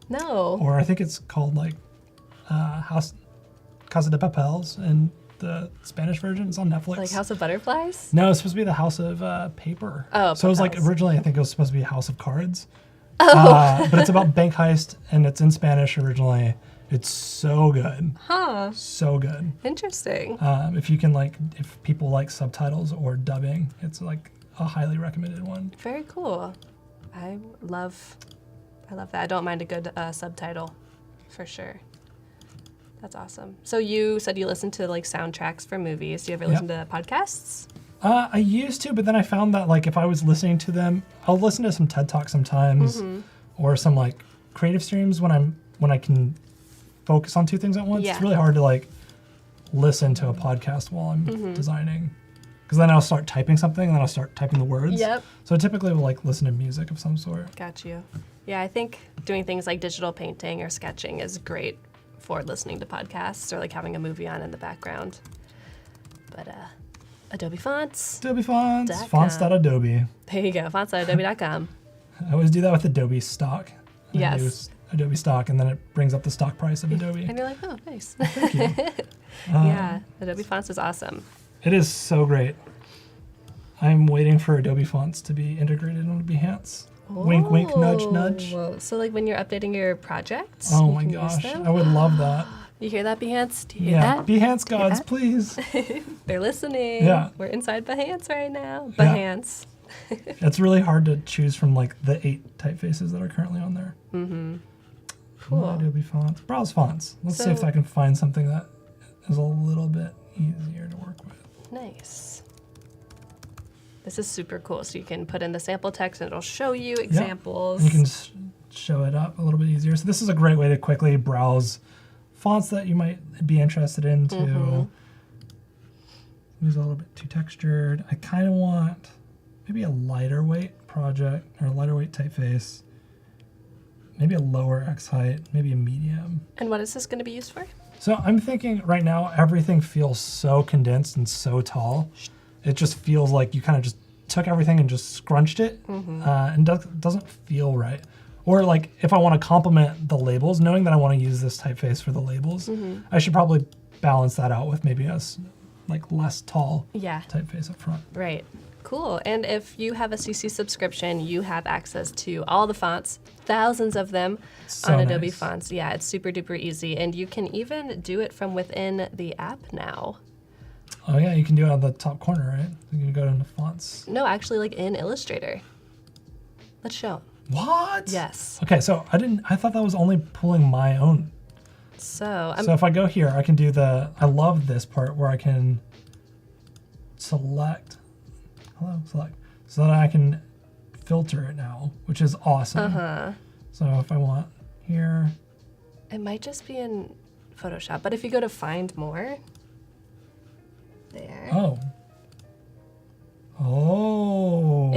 No. Or I think it's called like House Casa de Papels in the Spanish version. It's on Netflix. Like House of Butterflies? No, it's supposed to be the House of Paper. Oh, so it was like Papels. originally I think it was supposed to be House of Cards. But it's about bank heist and it's in Spanish originally. It's so good. Huh. So good. Interesting. If you can if people like subtitles or dubbing, it's like a highly recommended one. Very cool. I love that. I don't mind a good subtitle, for sure. That's awesome. So you said you listen to like soundtracks for movies. Do you ever listen to podcasts? I used to, but then I found that like if I was listening to them, I'll listen to some TED Talks sometimes, or some like creative streams when I can focus on two things at once. Yeah. It's really hard to like listen to a podcast while I'm designing, because then I'll start typing something and then I'll start typing the words. Yep. So I typically will like listen to music of some sort. Got you. Yeah, I think doing things like digital painting or sketching is great for listening to podcasts or like having a movie on in the background. But Adobe Fonts. Adobe Fonts, .com. fonts.adobe. There you go, fonts.adobe.com. I always do that with Adobe stock. I Yes. use Adobe stock, and then it brings up the stock price of Adobe. And you're like, oh, nice. Thank you. Yeah, Adobe Fonts is awesome. It is so great. I'm waiting for Adobe Fonts to be integrated on Behance. Wink, wink, nudge, nudge. Whoa. So like when you're updating your projects, Oh you my can use gosh, them? I would love that. You hear that, Behance? Do you hear Yeah, that? Behance Do you hear gods, that? please. They're listening. Yeah. We're inside Behance right now. Yeah. Behance. It's really hard to choose from like the 8 typefaces that are currently on there. Cool. Adobe Fonts. Browse fonts. Let's see if So- I can find something that is a little bit easier to work with. Nice. This is super cool. So you can put in the sample text and it'll show you examples. And you can show it up a little bit easier. So this is a great way to quickly browse fonts that you might be interested in too. These are a little bit too textured. I kind of want maybe a lighter weight project or a lighter weight typeface. Maybe a lower X height, maybe a medium. And what is this going to be used for? So I'm thinking right now everything feels so condensed and so tall. It just feels like you kind of just took everything and just scrunched it and doesn't feel right. Or like if I want to complement the labels, knowing that I want to use this typeface for the labels, I should probably balance that out with maybe a like less tall typeface up front. Right. Cool. And if you have a CC subscription, you have access to all the fonts, thousands of them So on Adobe nice. Fonts. Yeah, it's super duper easy. And you can even do it from within the app now. Oh yeah, you can do it on the top corner, right? You can go into fonts. No, actually, like in Illustrator. Let's show. What? Yes. Okay, so I thought that was only pulling my own. So, So if I go here, I can do I love this part where I can select, so that I can filter it now, which is awesome. So if I want here, it might just be in Photoshop, but if you go to Find More, there. oh,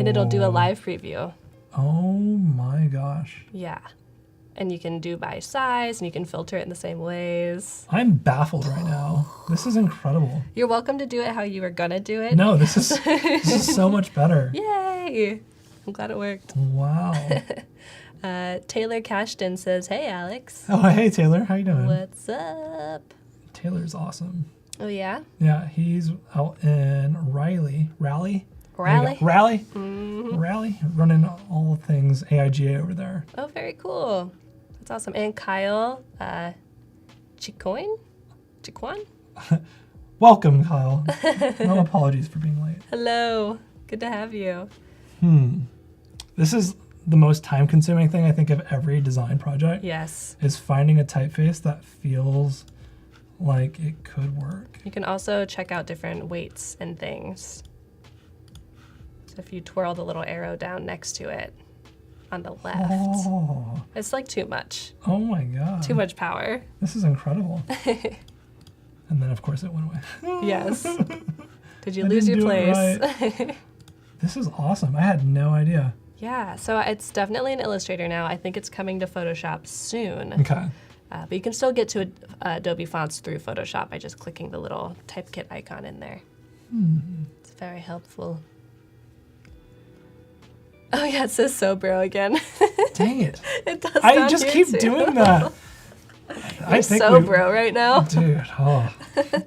And it'll do a live preview. Oh my gosh. Yeah. And you can do by size, and you can filter it in the same ways. I'm baffled right now. This is incredible. You're welcome to do it how you were gonna do it. No, this is so much better. Yay! I'm glad it worked. Wow. Taylor Cashton says, "Hey, Alex." Oh, hey, Taylor. How you doing? What's up? Taylor's awesome. Oh, yeah? Yeah, he's out in Raleigh, Raleigh? Raleigh, running all things AIGA over there. Oh, very cool. That's awesome. And Kyle Chicoin? Welcome, Kyle. No apologies for being late. Hello. Good to have you. This is the most time-consuming thing I think of every design project. Yes. Is finding a typeface that feels like it could work. You can also check out different weights and things. So if you twirl the little arrow down next to it on the left, Oh, it's like too much. oh my God. Too much power. This is incredible. And then, of course, it went away. Yes. Did you I lose your didn't do it place? right. This is awesome. I had no idea. Yeah, so it's definitely in Illustrator now. I think it's coming to Photoshop soon. Okay. But you can still get to Adobe fonts through Photoshop by just clicking the little type kit icon in there. It's very helpful. Oh yeah, it says so bro again. Dang it. It does. I down just here, keep too. doing that. You're so bro right now. Dude, oh.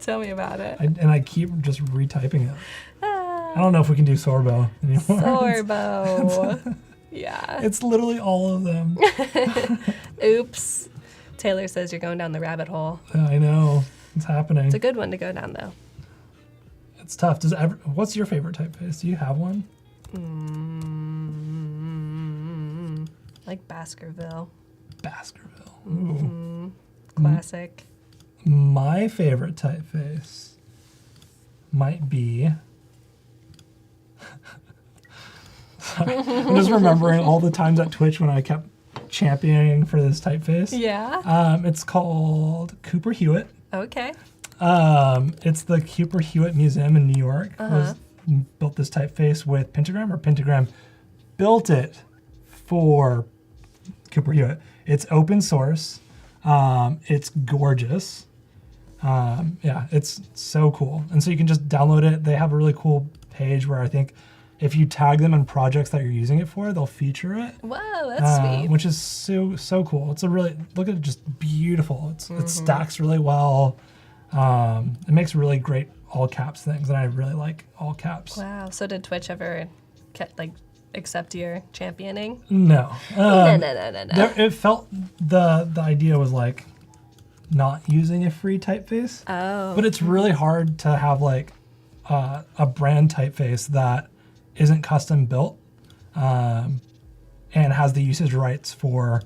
Tell me about it. And I keep just retyping it. I don't know if we can do Sorbo anymore. Sorbo. Yeah. It's literally all of them. Oops. Taylor says you're going down the rabbit hole. Yeah, I know. It's happening. It's a good one to go down though. It's tough. What's your favorite typeface? Do you have one? Like Baskerville. Baskerville. Ooh. Classic. My favorite typeface might be... Sorry. I'm just remembering all the times at Twitch when I kept championing for this typeface. Yeah. It's called Cooper Hewitt. Okay. It's the Cooper Hewitt Museum in New York. Built this typeface with Pentagram, or Pentagram built it for Cooper Hewitt. It's open source. It's gorgeous. Yeah, it's so cool. And so you can just download it. They have a really cool page where I think if you tag them in projects that you're using it for, they'll feature it. Whoa, that's sweet. Which is so cool. It's a really, look at it, just beautiful. It stacks really well. It makes really great all caps things, and I really like all caps. Wow. So did Twitch ever accept your championing? No. No. It felt the idea was like not using a free typeface. Oh. But it's really hard to have like a brand typeface that isn't custom built and has the usage rights for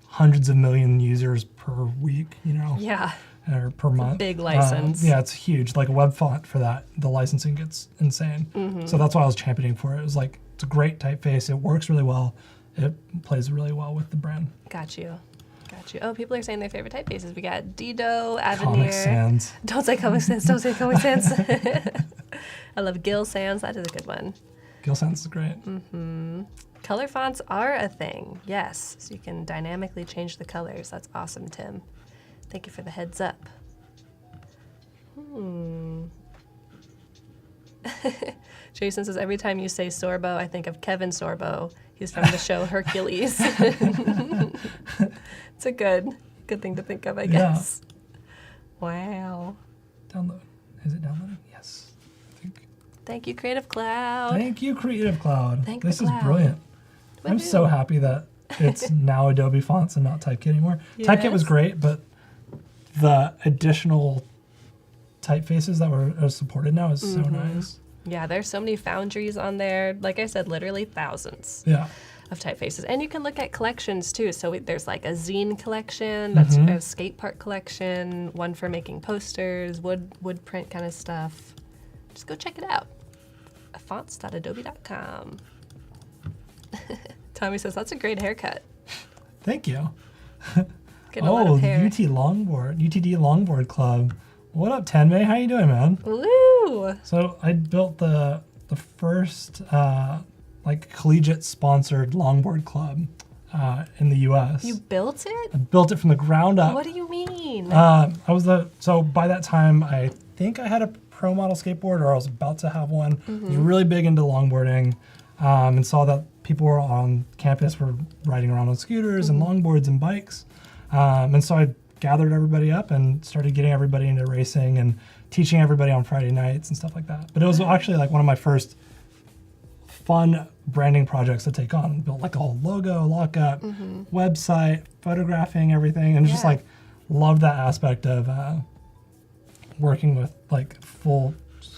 hundreds of million users per week, you know? Yeah. Or per month. Big license. Yeah, it's huge. Like a web font for that, the licensing gets insane. So that's why I was championing for it. It was like, it's a great typeface. It works really well. It plays really well with the brand. Got you. Oh, people are saying their favorite typefaces. We got Dido, Avenir. Comic Sans. Don't say Comic Sans. Don't say Comic Sans. I love Gill Sans. That is a good one. Gill Sans is great. Color fonts are a thing. Yes. So you can dynamically change the colors. That's awesome, Tim. Thank you for the heads up. Jason says, every time you say Sorbo, I think of Kevin Sorbo. He's from the show Hercules. It's a good thing to think of, I guess. Wow. Download. Is it downloading? Yes. I think. Thank you, Creative Cloud. Thank you, Creative Cloud. Thank this the is cloud. brilliant. Woohoo. I'm so happy that it's now Adobe fonts and not Typekit anymore. Typekit was Yes. great, but the additional typefaces that are supported now is so nice. Yeah, there's so many foundries on there. Like I said, literally thousands Yeah. of typefaces. And you can look at collections too. So there's like a zine collection, that's a skate park collection, one for making posters, wood print kind of stuff. Just go check it out. Fonts.adobe.com. Tommy says, that's a great haircut. Thank you. Getting a lot of hair. UTD Longboard Club. What up, Tenmei? How you doing, man? Woo! So I built the first like collegiate sponsored longboard club in the U.S. You built it? I built it from the ground up. What do you mean? So by that time, I think I had a pro model skateboard, or I was about to have one. I was really big into longboarding, and saw that people were on campus were riding around on scooters and longboards and bikes. And so I gathered everybody up and started getting everybody into racing and teaching everybody on Friday nights and stuff like that. But it was actually like one of my first fun branding projects to take on. Built like a whole logo, lockup, website, photographing everything, and just like loved that aspect of working with like full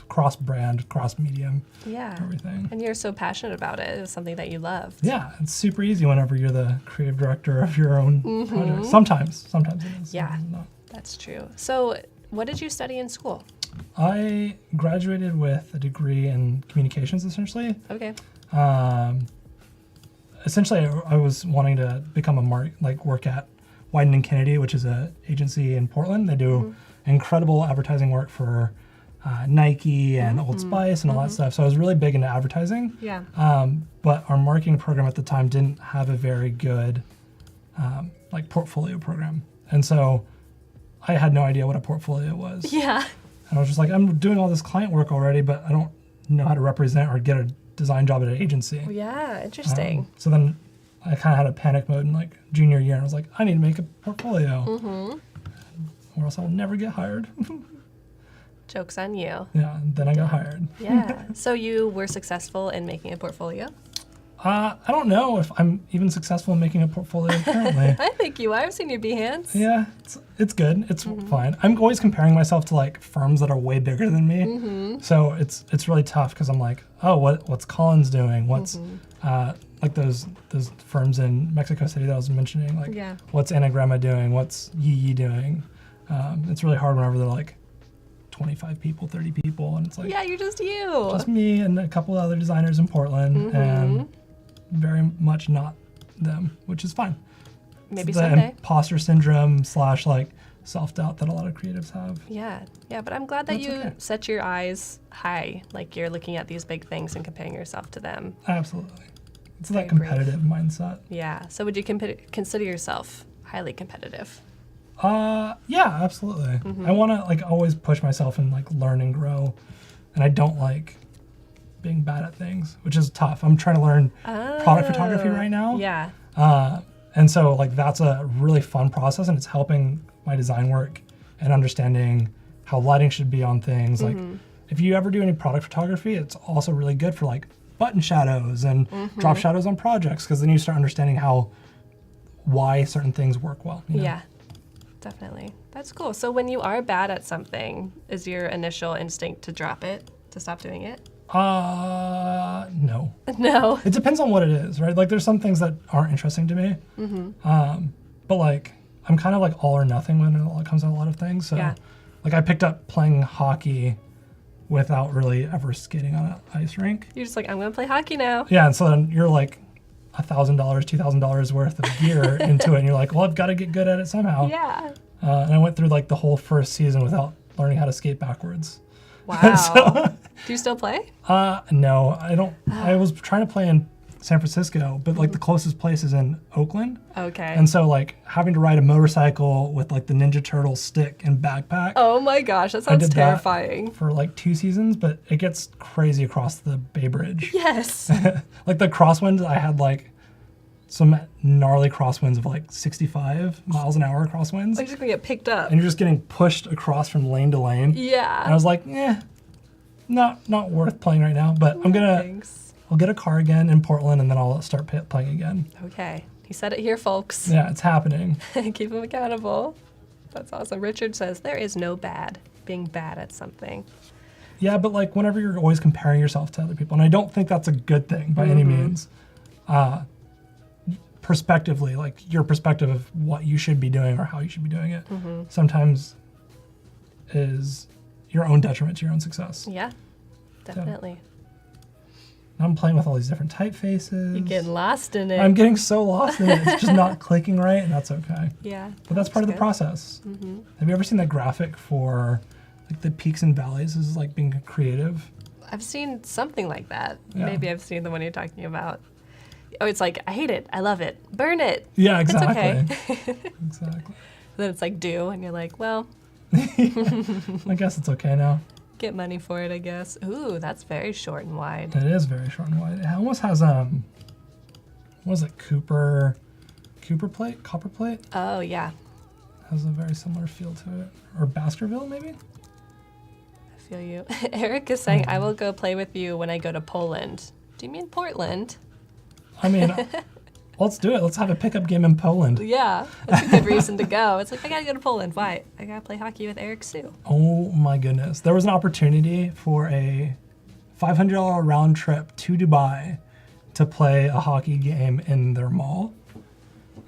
cross-brand, cross-medium, everything. And you're so passionate about it. It was something that you loved. Yeah, it's super easy whenever you're the creative director of your own project. Sometimes it is. Yeah, sometimes not. that's true. So what did you study in school? I graduated with a degree in communications, essentially. Okay. Essentially, I was wanting to become work at Wieden & Kennedy, which is an agency in Portland. They do incredible advertising work for Nike and Old Spice and all that stuff. So I was really big into advertising. Yeah. But our marketing program at the time didn't have a very good portfolio program. And so I had no idea what a portfolio was. Yeah. And I was just like, I'm doing all this client work already, but I don't know how to represent or get a design job at an agency. Yeah, interesting. So then I kind of had a panic mode in like junior year, and I was like, I need to make a portfolio, or else I'll never get hired. Joke's on you. Yeah, and then I got hired. Yeah. So you were successful in making a portfolio? I don't know if I'm even successful in making a portfolio currently. I think you are. I've seen your Behance. Yeah, it's good. It's fine. I'm always comparing myself to like firms that are way bigger than me. So it's really tough because I'm like, oh, what's Collins doing? What's like those firms in Mexico City that I was mentioning? Like, what's Anagrama doing? What's Yee doing? It's really hard whenever they're like 25 people, 30 people, and it's like, yeah, you're just you. Just me and a couple of other designers in Portland, and very much not them, which is fine. Maybe the someday. Imposter syndrome / like self-doubt that a lot of creatives have. Yeah, but I'm glad that you set your eyes high, like you're looking at these big things and comparing yourself to them. Absolutely. It's that competitive mindset. Yeah, so would you consider yourself highly competitive? Yeah, absolutely. I want to like always push myself and like learn and grow, and I don't like being bad at things, which is tough. I'm trying to learn product photography right now. Yeah. And so like that's a really fun process, and it's helping my design work and understanding how lighting should be on things. Like if you ever do any product photography, it's also really good for like button shadows and drop shadows on projects, because then you start understanding why certain things work well. You know? Yeah. Definitely. That's cool. So when you are bad at something, is your initial instinct to drop it, to stop doing it? No. No. It depends on what it is, right? Like there's some things that aren't interesting to me. But like I'm kind of like all or nothing when it comes to a lot of things. So like I picked up playing hockey without really ever skating on an ice rink. You're just like, I'm going to play hockey now. Yeah, and so then you're like $1,000, $2,000 worth of gear into it, and you're like, well, I've got to get good at it somehow. Yeah. And I went through like the whole first season without learning how to skate backwards. Wow. Do you still play? No, I don't. I was trying to play in San Francisco, but like the closest place is in Oakland. Okay. And so like having to ride a motorcycle with like the Ninja Turtle stick and backpack. Oh my gosh, that sounds terrifying. For like 2 seasons, but it gets crazy across the Bay Bridge. Yes. Like the crosswinds, I had like some gnarly crosswinds of like 65 miles an hour crosswinds. You're just gonna get picked up. And you're just getting pushed across from lane to lane. Yeah. And I was like, not worth playing right now, but I'll get a car again in Portland, and then I'll start playing again. Okay. He said it here, folks. Yeah, it's happening. Keep him accountable. That's awesome. Richard says, there is no being bad at something. Yeah, but like whenever you're always comparing yourself to other people, and I don't think that's a good thing by any means. Perspectively, like your perspective of what you should be doing or how you should be doing it, sometimes is your own detriment to your own success. Yeah, definitely. So, I'm playing with all these different typefaces. You're getting lost in it. I'm getting so lost in it. It's just not clicking right, and that's okay. Yeah. But that's part of the process. Have you ever seen that graphic for like the peaks and valleys? This is like being creative. I've seen something like that. Yeah. Maybe I've seen the one you're talking about. Oh, it's like, I hate it. I love it. Burn it. Yeah, exactly. It's okay. Exactly. Then it's like, do, and you're like, well, I guess it's okay now. get money for it, I guess. Ooh, that's very short and wide. It is very short and wide. It almost has what was it, Cooper plate, copper plate? Oh, yeah. Has a very similar feel to it. Or Baskerville, maybe? I feel you. Eric is saying, I will go play with you when I go to Poland. Do you mean Portland? I mean, let's do it. Let's have a pickup game in Poland. Yeah, that's a good reason to go. It's like, I gotta go to Poland. Why? I gotta play hockey with Eric Sue. Oh my goodness. There was an opportunity for a $500 round trip to Dubai to play a hockey game in their mall.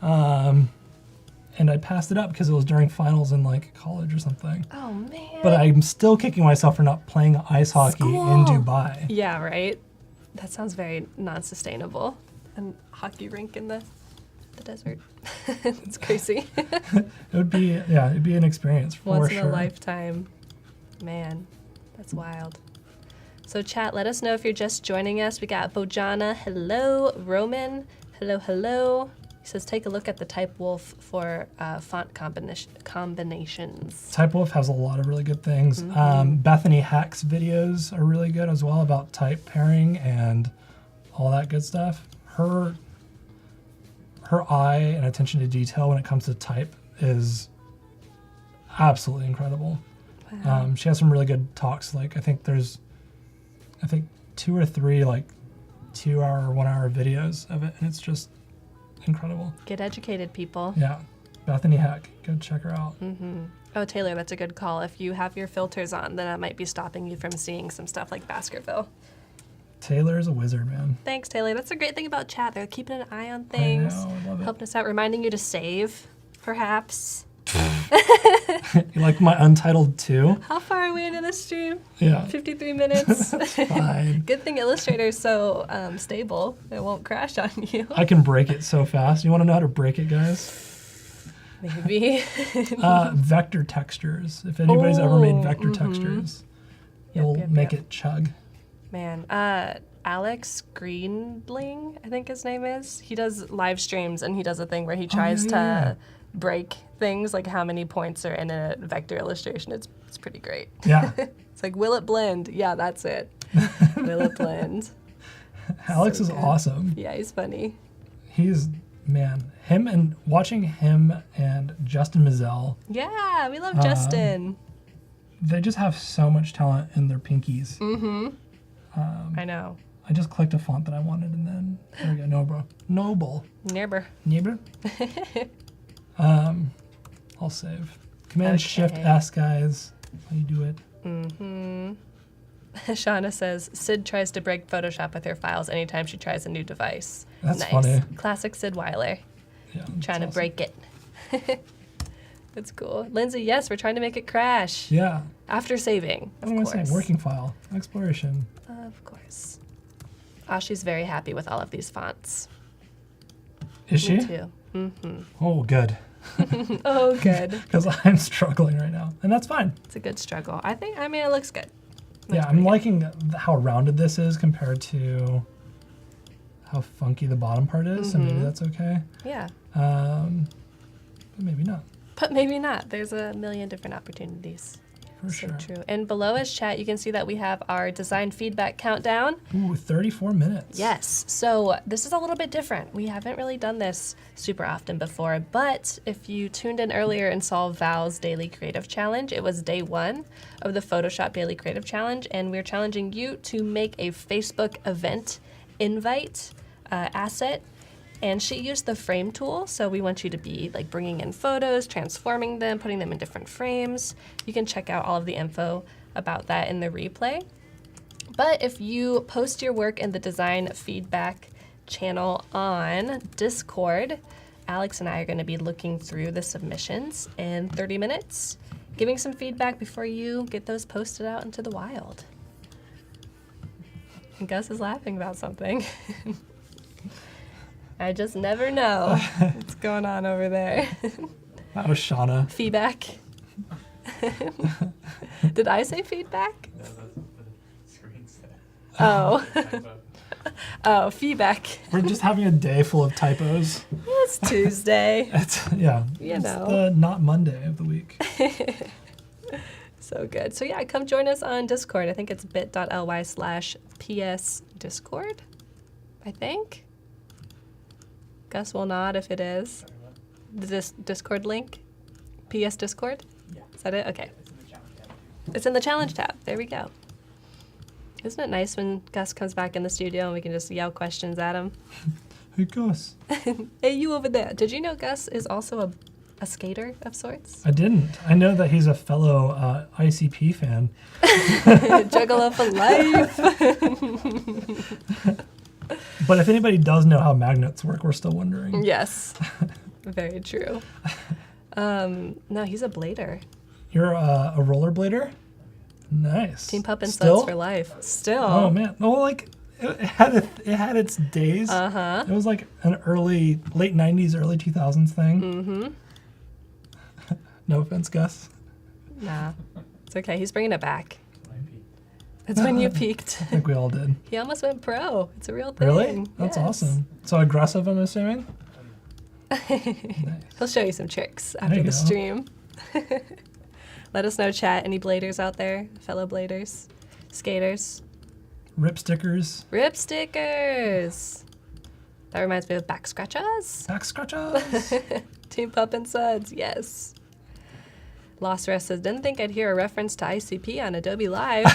And I passed it up because it was during finals in like college or something. Oh, man. But I'm still kicking myself for not playing ice hockey in Dubai. Yeah, right? That sounds very non-sustainable. And hockey rink in the desert. It's crazy. It would be, yeah, it'd be an experience for Once sure. in a lifetime. Man, that's wild. So chat, let us know if you're just joining us. We got Bojana, hello. Roman, hello, hello. He says, take a look at the Type Wolf for font combinations. Type Wolf has a lot of really good things. Bethany Heck's videos are really good as well about type pairing and all that good stuff. Her eye and attention to detail when it comes to type is absolutely incredible. Wow. She has some really good talks. Like I think 2 or 3 like 2-hour or 1-hour videos of it, and it's just incredible. Get educated, people. Yeah, Bethany Heck, go check her out. Oh, Taylor, that's a good call. If you have your filters on, then that might be stopping you from seeing some stuff like Baskerville. Taylor's a wizard, man. Thanks, Taylor. That's a great thing about chat. They're keeping an eye on things, I know, I love it. helping us out, reminding you to save, perhaps. You like my Untitled 2? How far are we into this stream? Yeah. 53 minutes. Fine. Good thing Illustrator is so stable. It won't crash on you. I can break it so fast. You want to know how to break it, guys? Maybe. Vector textures. If anybody's ever made vector textures, you'll make it chug. Man, Alex Greenbling, I think his name is. He does live streams, and he does a thing where he tries to break things, like how many points are in a vector illustration. It's pretty great. Yeah. It's like, will it blend? Yeah, that's it. Will it blend? Alex So is good. awesome. Yeah, he's funny. Watching him and Justin Mizell, Yeah, we love Justin. they just have so much talent in their pinkies. I know. I just clicked a font that I wanted, and then there we go. Noble. Neighbor. I'll save. Command Shift S, guys. How you do it? Shauna says, Sid tries to break Photoshop with her files anytime she tries a new device. That's nice. funny. Classic Sid Weiler. Yeah. Trying to awesome. break it. That's cool. Lindsay, yes, we're trying to make it crash. Yeah. After saving, of What am I course. saying? Working file. Exploration. Of course. Ashi's very happy with all of these fonts. Is she? Me too. Oh, good. Oh, good. Because I'm struggling right now, and that's fine. It's a good struggle. I mean, it looks good. Yeah, I'm liking how rounded this is compared to how funky the bottom part is, so maybe that's okay. Yeah. But maybe not. But maybe not. There's a million different opportunities. For So sure. true. And below us, chat, you can see that we have our design feedback countdown. Ooh, 34 minutes. Yes. So this is a little bit different. We haven't really done this super often before, but if you tuned in earlier and saw Val's Daily Creative Challenge, it was day 1 of the Photoshop Daily Creative Challenge, and we're challenging you to make a Facebook event invite asset. And she used the frame tool, so we want you to be like bringing in photos, transforming them, putting them in different frames. You can check out all of the info about that in the replay. But if you post your work in the design feedback channel on Discord, Alex and I are going to be looking through the submissions in 30 minutes, giving some feedback before you get those posted out into the wild. And Gus is laughing about something. I just never know what's going on over there. That was Shauna. Feedback. Did I say feedback? No, that's what the screen said. Oh. Oh, feedback. We're just having a day full of typos. It's Tuesday. Yeah. You it's know. the not Monday of the week. So good. So yeah, come join us on Discord. I think it's bit.ly/psdiscord, I think. Gus will nod if it is. The Discord link? PS Discord? Yeah. Is that it? Okay. It's in the challenge tab. It's in the challenge tab. There we go. Isn't it nice when Gus comes back in the studio and we can just yell questions at him? Hey, Gus. Hey, you over there. Did you know Gus is also a skater of sorts? I didn't. I know that he's a fellow ICP fan. Juggalo for life. But if anybody does know how magnets work, we're still wondering. Yes. Very true. No, he's a blader. You're a rollerblader? Nice. Team Pup and Still? Suds for life. Still. Oh, man. Well, like, it had its days. Uh-huh. It was like an late 90s, early 2000s thing. Mm-hmm. No offense, Gus. Nah. It's okay. He's bringing it back. When I peeked. It's when you peaked. I think we all did. He almost went pro. It's a real thing. Really? That's Yes. awesome. So aggressive, I'm assuming? He'll show you some tricks There after you the go. stream. Let us know, chat. Any bladers out there? Fellow bladers? Skaters? Rip stickers, Rip stickers! That reminds me of back scratches. back scratches. Team Pup and Suds, yes. Lost Rest says, didn't think I'd hear a reference to ICP on Adobe Live.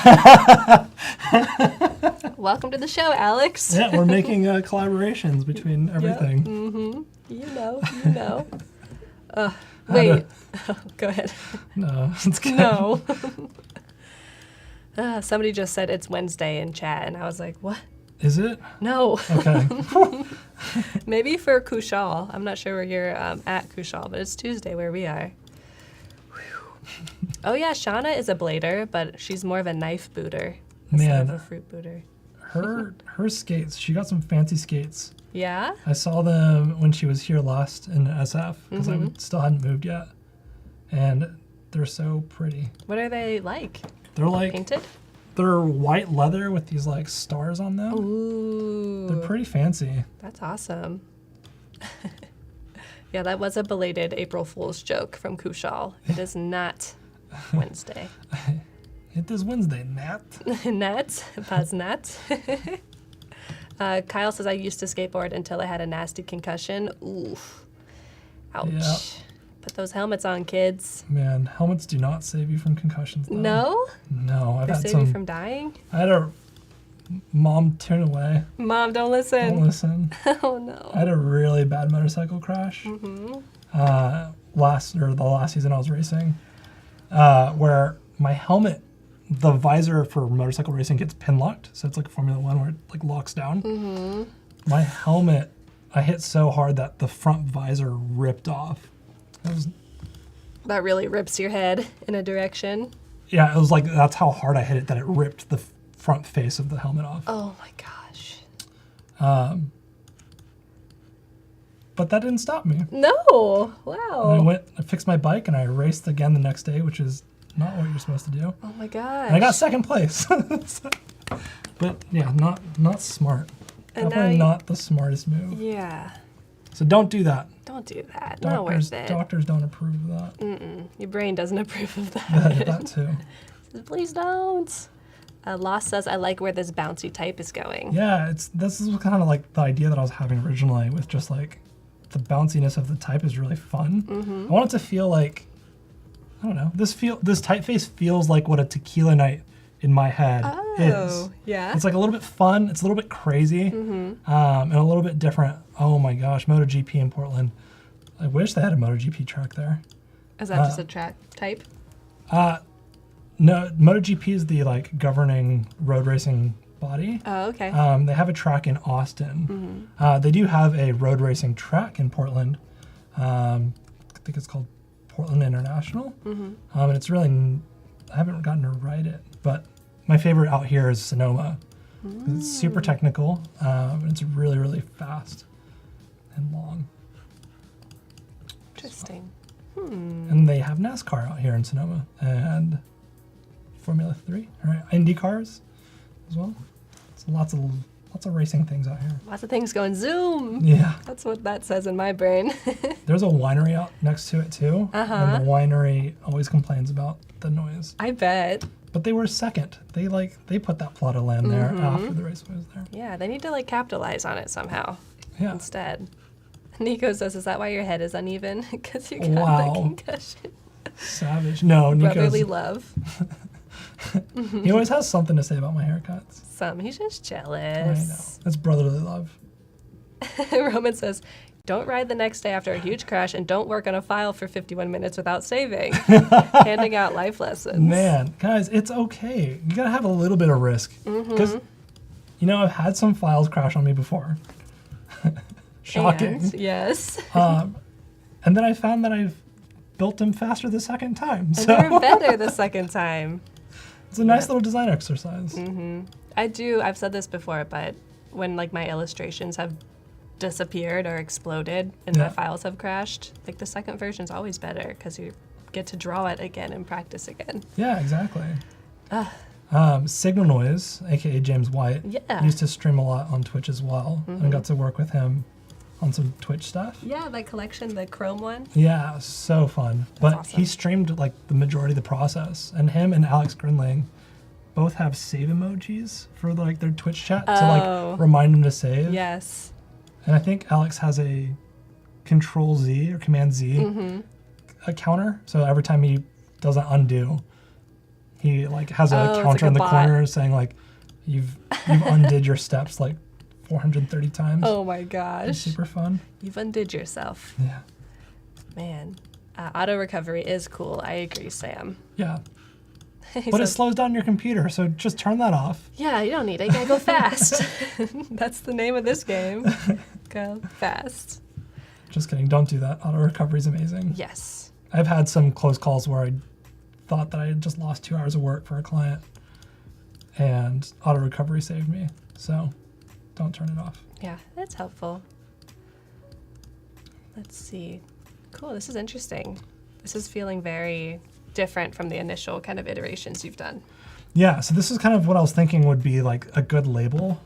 Welcome to the show, Alex. Yeah, we're making collaborations between everything. Mm-hmm. You know. How Wait. Go ahead. No, it's good. No. Somebody just said it's Wednesday in chat, and I was like, what? Is it? No. Okay. Maybe for Kushal. I'm not sure where you're at, Kushal, but it's Tuesday where we are. Oh, yeah, Shauna is a blader, but she's more of a knife booter instead of Man. a fruit booter. Her skates, she got some fancy skates. Yeah? I saw them when she was here last in SF, because I still hadn't moved yet. And they're so pretty. What are they like? They're like, Painted? they're white leather with these like stars on them. Ooh. They're pretty fancy. That's awesome. Yeah, that was a belated April Fool's joke from Kushal. It is not Wednesday. It is Wednesday, Nat. Nat, pas nat. Kyle says, I used to skateboard until I had a nasty concussion. Oof. Ouch. Yeah. Put those helmets on, kids. Man, helmets do not save you from concussions. Though. No? No, I've They had save some. you from dying? I had a mom turn away. Mom, don't Don't listen. listen. Oh, no. I had a really bad motorcycle crash. Mm-hmm. The last season I was racing, where my helmet, the visor for motorcycle racing gets pin locked, so it's like Formula One where it like locks down. Mm-hmm. My helmet, I hit so hard that the front visor ripped off. It was, That really rips your head in a direction. yeah, it was like that's how hard I hit it that it ripped the front face of the helmet off. Oh, my gosh. But that didn't stop me. No. I Wow. fixed my bike, and I raced again the next day, which is not what you're supposed to do. Oh, my gosh. And I got second place. But yeah, not smart. And Definitely now not the smartest move. Yeah. So don't do that. Don't do that. Not worth it. Doctors don't approve of that. Your brain doesn't approve of that. That too. Please don't. Lost says, I like where this bouncy type is going. Yeah, this is kind of like the idea that I was having originally with just like the bounciness of the type is really fun. I want it to feel like, I don't know, this typeface feels like what a tequila night in my head is. Oh, yeah. It's like a little bit fun, it's a little bit crazy, and a little bit different. Oh my gosh, MotoGP in Portland. I wish they had a MotoGP track there. Is that just a track type? No, MotoGP is the like governing road racing body. Oh, okay. They have a track in Austin. They do have a road racing track in Portland. I think it's called Portland International. And it's really, I haven't gotten to ride it, but my favorite out here is Sonoma. It's super technical, and it's really, really fast and long. Interesting. And they have NASCAR out here in Sonoma and Formula 3, right? Indy cars as well. So lots of racing things out here. Lots of things going zoom. Yeah. That's what that says in my brain. There's a winery out next to it too. And the winery always complains about the noise. I bet. But they were second. They put that plot of land there after the raceway was there. Yeah, they need to like capitalize on it somehow. Yeah. Instead. Nico says, "Is that why your head is uneven? Because you got the concussion." Savage. No, Nico's... Brotherly love. He always has something to say about my haircuts. He's just jealous. I know. It's brotherly love. Roman says, "Don't ride the next day after a huge crash and don't work on a file for 51 minutes without saving." Handing out life lessons. Man, guys, it's okay. You gotta have a little bit of risk. Because, I've had some files crash on me before. Shocking. And, yes. And then I found that I've built them faster the second time. And So they're better the second time. it's a nice little design exercise. I've said this before, but when like my illustrations have disappeared or exploded and the files have crashed, like the second version's always better because you get to draw it again and practice again. Yeah, exactly. Signal Noise, aka James White, used to stream a lot on Twitch as well, and got to work with him on some Twitch stuff. Yeah, that collection, the Chrome one. Yeah, so fun. But awesome. he streamed like the majority of the process, and him and Alex Grinling both have save emojis for like their Twitch chat to like remind them to save. Yes. And I think Alex has a Control Z or Command Z a counter, so every time he does an undo, he like has a counter like in the bot. corner saying like you've undid your steps like 430 times. Oh my gosh. It's super fun. You've undid yourself. Yeah. Man. Auto recovery is cool. I agree, Sam. Yeah. But it slows down your computer, so just turn that off. Yeah, you don't need it. You gotta go fast. That's the name of this game. Go fast. Just kidding. Don't do that. Auto recovery is amazing. Yes. I've had some close calls where I thought that I had just lost 2 hours of work for a client, and auto recovery saved me. So don't turn it off. Yeah, that's helpful. Let's see. Cool. This is interesting. This is feeling very different from the initial kind of iterations you've done. Yeah, so this is kind of what I was thinking would be like a good label,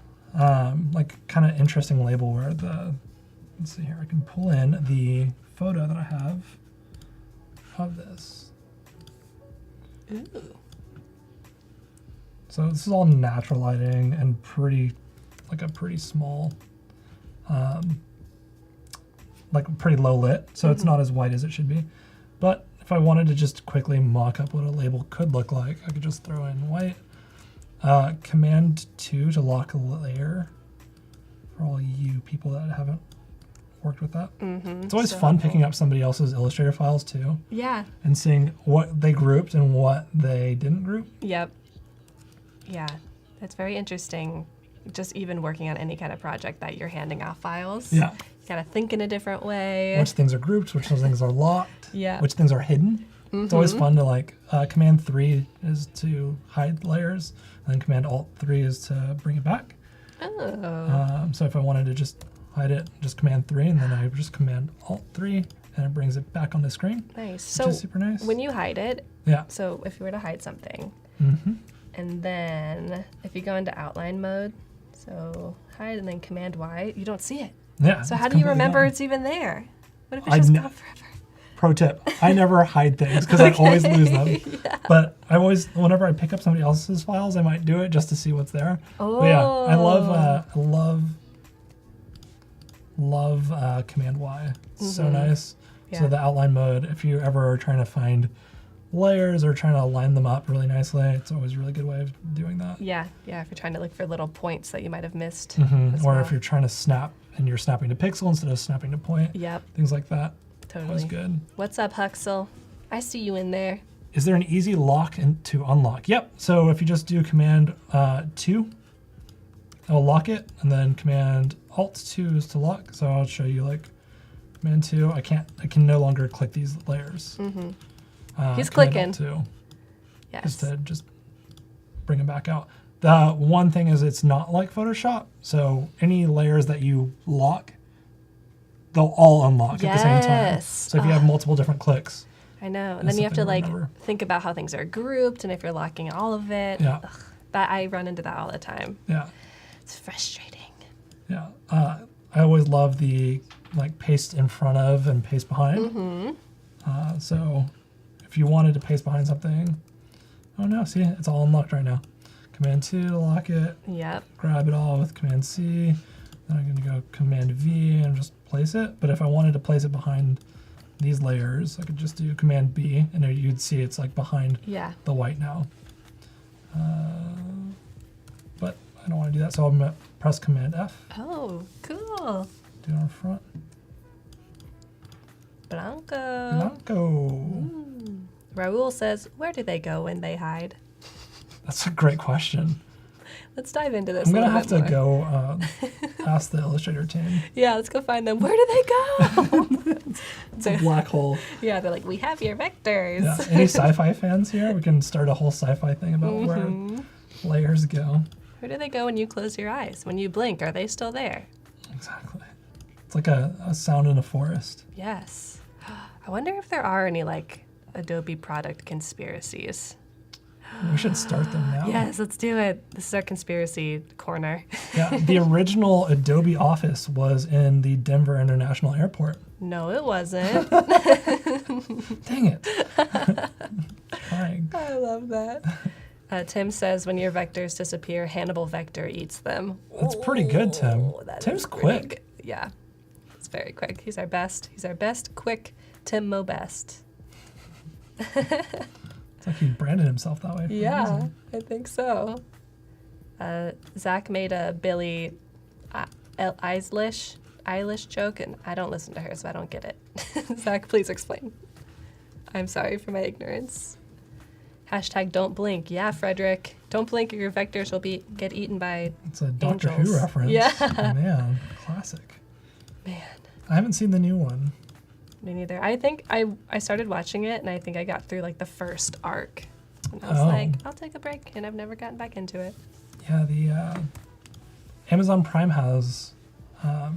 like kind of interesting label where let's see here, I can pull in the photo that I have of this. Ooh. So this is all natural lighting and a pretty small, like pretty low lit, so it's not as white as it should be. But if I wanted to just quickly mock up what a label could look like, I could just throw in white. Command 2 to lock a layer for all you people that haven't worked with that. It's always fun picking up somebody else's Illustrator files too. Yeah. And seeing what they grouped and what they didn't group. Yep. Yeah, that's very interesting. Just even working on any kind of project that you're handing off files. Yeah. You gotta think in a different way. Which things are grouped, which things are locked, Yeah. which things are hidden. It's always fun to like, Command 3 is to hide layers, and then Command Alt 3 is to bring it back. Oh. So if I wanted to just hide it, just Command 3, and then I just Command Alt 3, and it brings it back on the screen. Nice. Which So is super nice. when you hide it, Yeah. so if you were to hide something, and then if you go into outline mode, so hide and then Command Y, you don't see it. Yeah. So it's how do you completely remember gone. it's even there? What if it's just gone forever? Pro tip, I never hide things because I always lose them. Yeah. But I always, whenever I pick up somebody else's files, I might do it just to see what's there. Oh. But yeah, I love Command Y. It's so nice. Yeah. So the outline mode, if you ever are trying to find layers or trying to line them up really nicely, it's always a really good way of doing that. Yeah, yeah, if you're trying to look for little points that you might have missed. Or if you're trying to snap and you're snapping to pixel instead of snapping to point. Yep, Things like that. totally. Always good. What's up, Huxel? I see you in there. Is there an easy lock to unlock? Yep. So if you just do Command 2, it'll lock it, and then Command Alt 2 is to lock. So I'll show you like Command 2. I can no longer click these layers. He's Command clicking. Alt 2 Yes. is to just bring them back out. The one thing is it's not like Photoshop. So any layers that you lock, they'll all unlock at the same time. Yes. So if you have multiple different clicks. I know. And That's then you have to something like to remember. think about how things are grouped and if you're locking all of it. Yeah. That I run into that all the time. Yeah. It's frustrating. Yeah. I always love the like paste in front of and paste behind. So if you wanted to paste behind something, oh no, see, it's all unlocked right now. Command 2 to lock it. Yep. Grab it all with Command C. Then I'm going to go Command V and just place it. But if I wanted to place it behind these layers, I could just do Command B, and there you'd see it's like behind the white now. But I don't want to do that, so I'm going to press Command F. Oh, cool. Do it on front. Blanco. Raul says, where do they go when they hide? That's a great question. Let's dive into this. I'm going to have to go ask the Illustrator team. Yeah, let's go find them. Where do they go? It's a black hole. Yeah, they're like, we have your vectors. Yeah. Any sci-fi fans here? We can start a whole sci-fi thing about where layers go. Where do they go when you close your eyes? When you blink, are they still there? Exactly. It's like a sound in a forest. Yes. I wonder if there are any like Adobe product conspiracies. We should start them now. Yes, let's do it. This is our conspiracy corner. Yeah, the original Adobe office was in the Denver International Airport. No, it wasn't. Dang it. Trying. I love that. Tim says when your vectors disappear, Hannibal Vector eats them. That's pretty good, Tim. Ooh, that Tim's is pretty quick. good. Yeah, it's very quick. He's our best. He's our best, quick Tim Mo Best. It's like he branded himself that way. For a reason. I think so. Zach made a Billie Eilish joke, and I don't listen to her, so I don't get it. Zach, please explain. I'm sorry for my ignorance. Hashtag don't blink. Yeah, Frederick. Don't blink or your vectors will get eaten by It's a Doctor angels. Who reference. Yeah. Man, classic. Man, I haven't seen the new one. me neither. I think I started watching it, and I think I got through like the first arc. And I was Oh. like, I'll take a break, and I've never gotten back into it. Yeah, the Amazon Prime has, I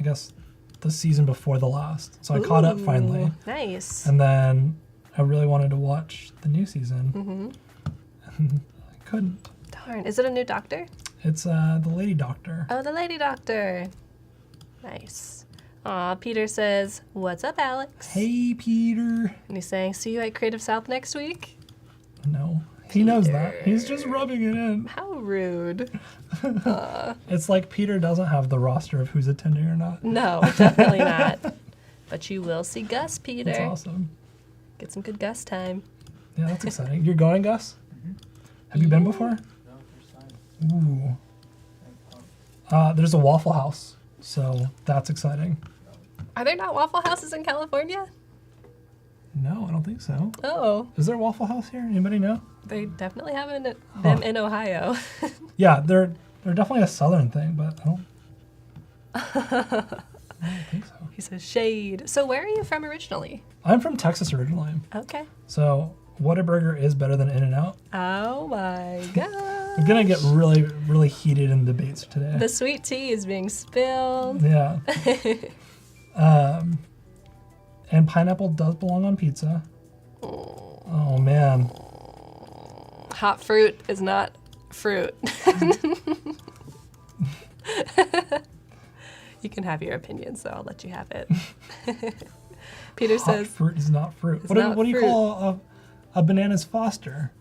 guess, the season before the last. So I caught up finally. Ooh, nice. And then I really wanted to watch the new season. And I couldn't. Darn. Is it a new doctor? It's the Lady Doctor. Oh, the lady doctor. Nice. Aw, Peter says, what's up, Alex? Hey, Peter. And he's saying, see you at Creative South next week? No, he knows that. He's just rubbing it in. How rude. It's like Peter doesn't have the roster of who's attending or not. No, definitely not. But you will see Gus, Peter. That's awesome. Get some good Gus time. Yeah, that's exciting. You're going, Gus? Have you been before? No, first time. Ooh. There's a Waffle House, so that's exciting. Are there not Waffle Houses in California? No, I don't think so. Oh, Is there a Waffle House here? Anybody know? they definitely have them in Ohio. Yeah, they're definitely a southern thing, but I don't think so. He says, shade. So where are you from originally? I'm from Texas originally, Okay. so Whataburger is better than In-N-Out. Oh my God. I'm gonna get really, really heated in debates today. The sweet tea is being spilled. Yeah. And pineapple does belong on pizza. Oh man. Hot fruit is not fruit. You can have your opinion, so I'll let you have it. Peter Hot says, fruit is not fruit. It's What do, not what do you fruit. call a Bananas Foster?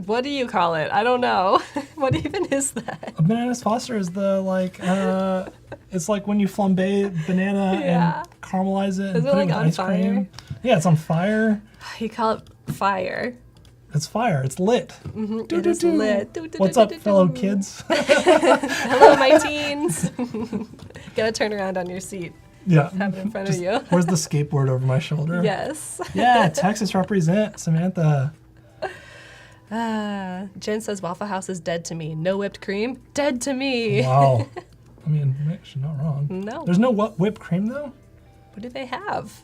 what do you call it? I don't know. What even is that? A Bananas Foster is the like it's like when you flambe banana Yeah. and caramelize it and Is it put like it with on ice fire? cream. Yeah, it's on fire. You call it fire. It's fire. It's lit. It is lit. Do, do, What's do, up, do, do, fellow do. kids? Hello, my teens. Gotta turn around on your seat. Yeah. Have it in front of you. Where's the skateboard over my shoulder? Yes. Yeah, Texas represent, Samantha. Jen says Waffle House is dead to me. No whipped cream? Dead to me. Wow. I mean, she's not wrong. No. There's no whipped cream though? What do they have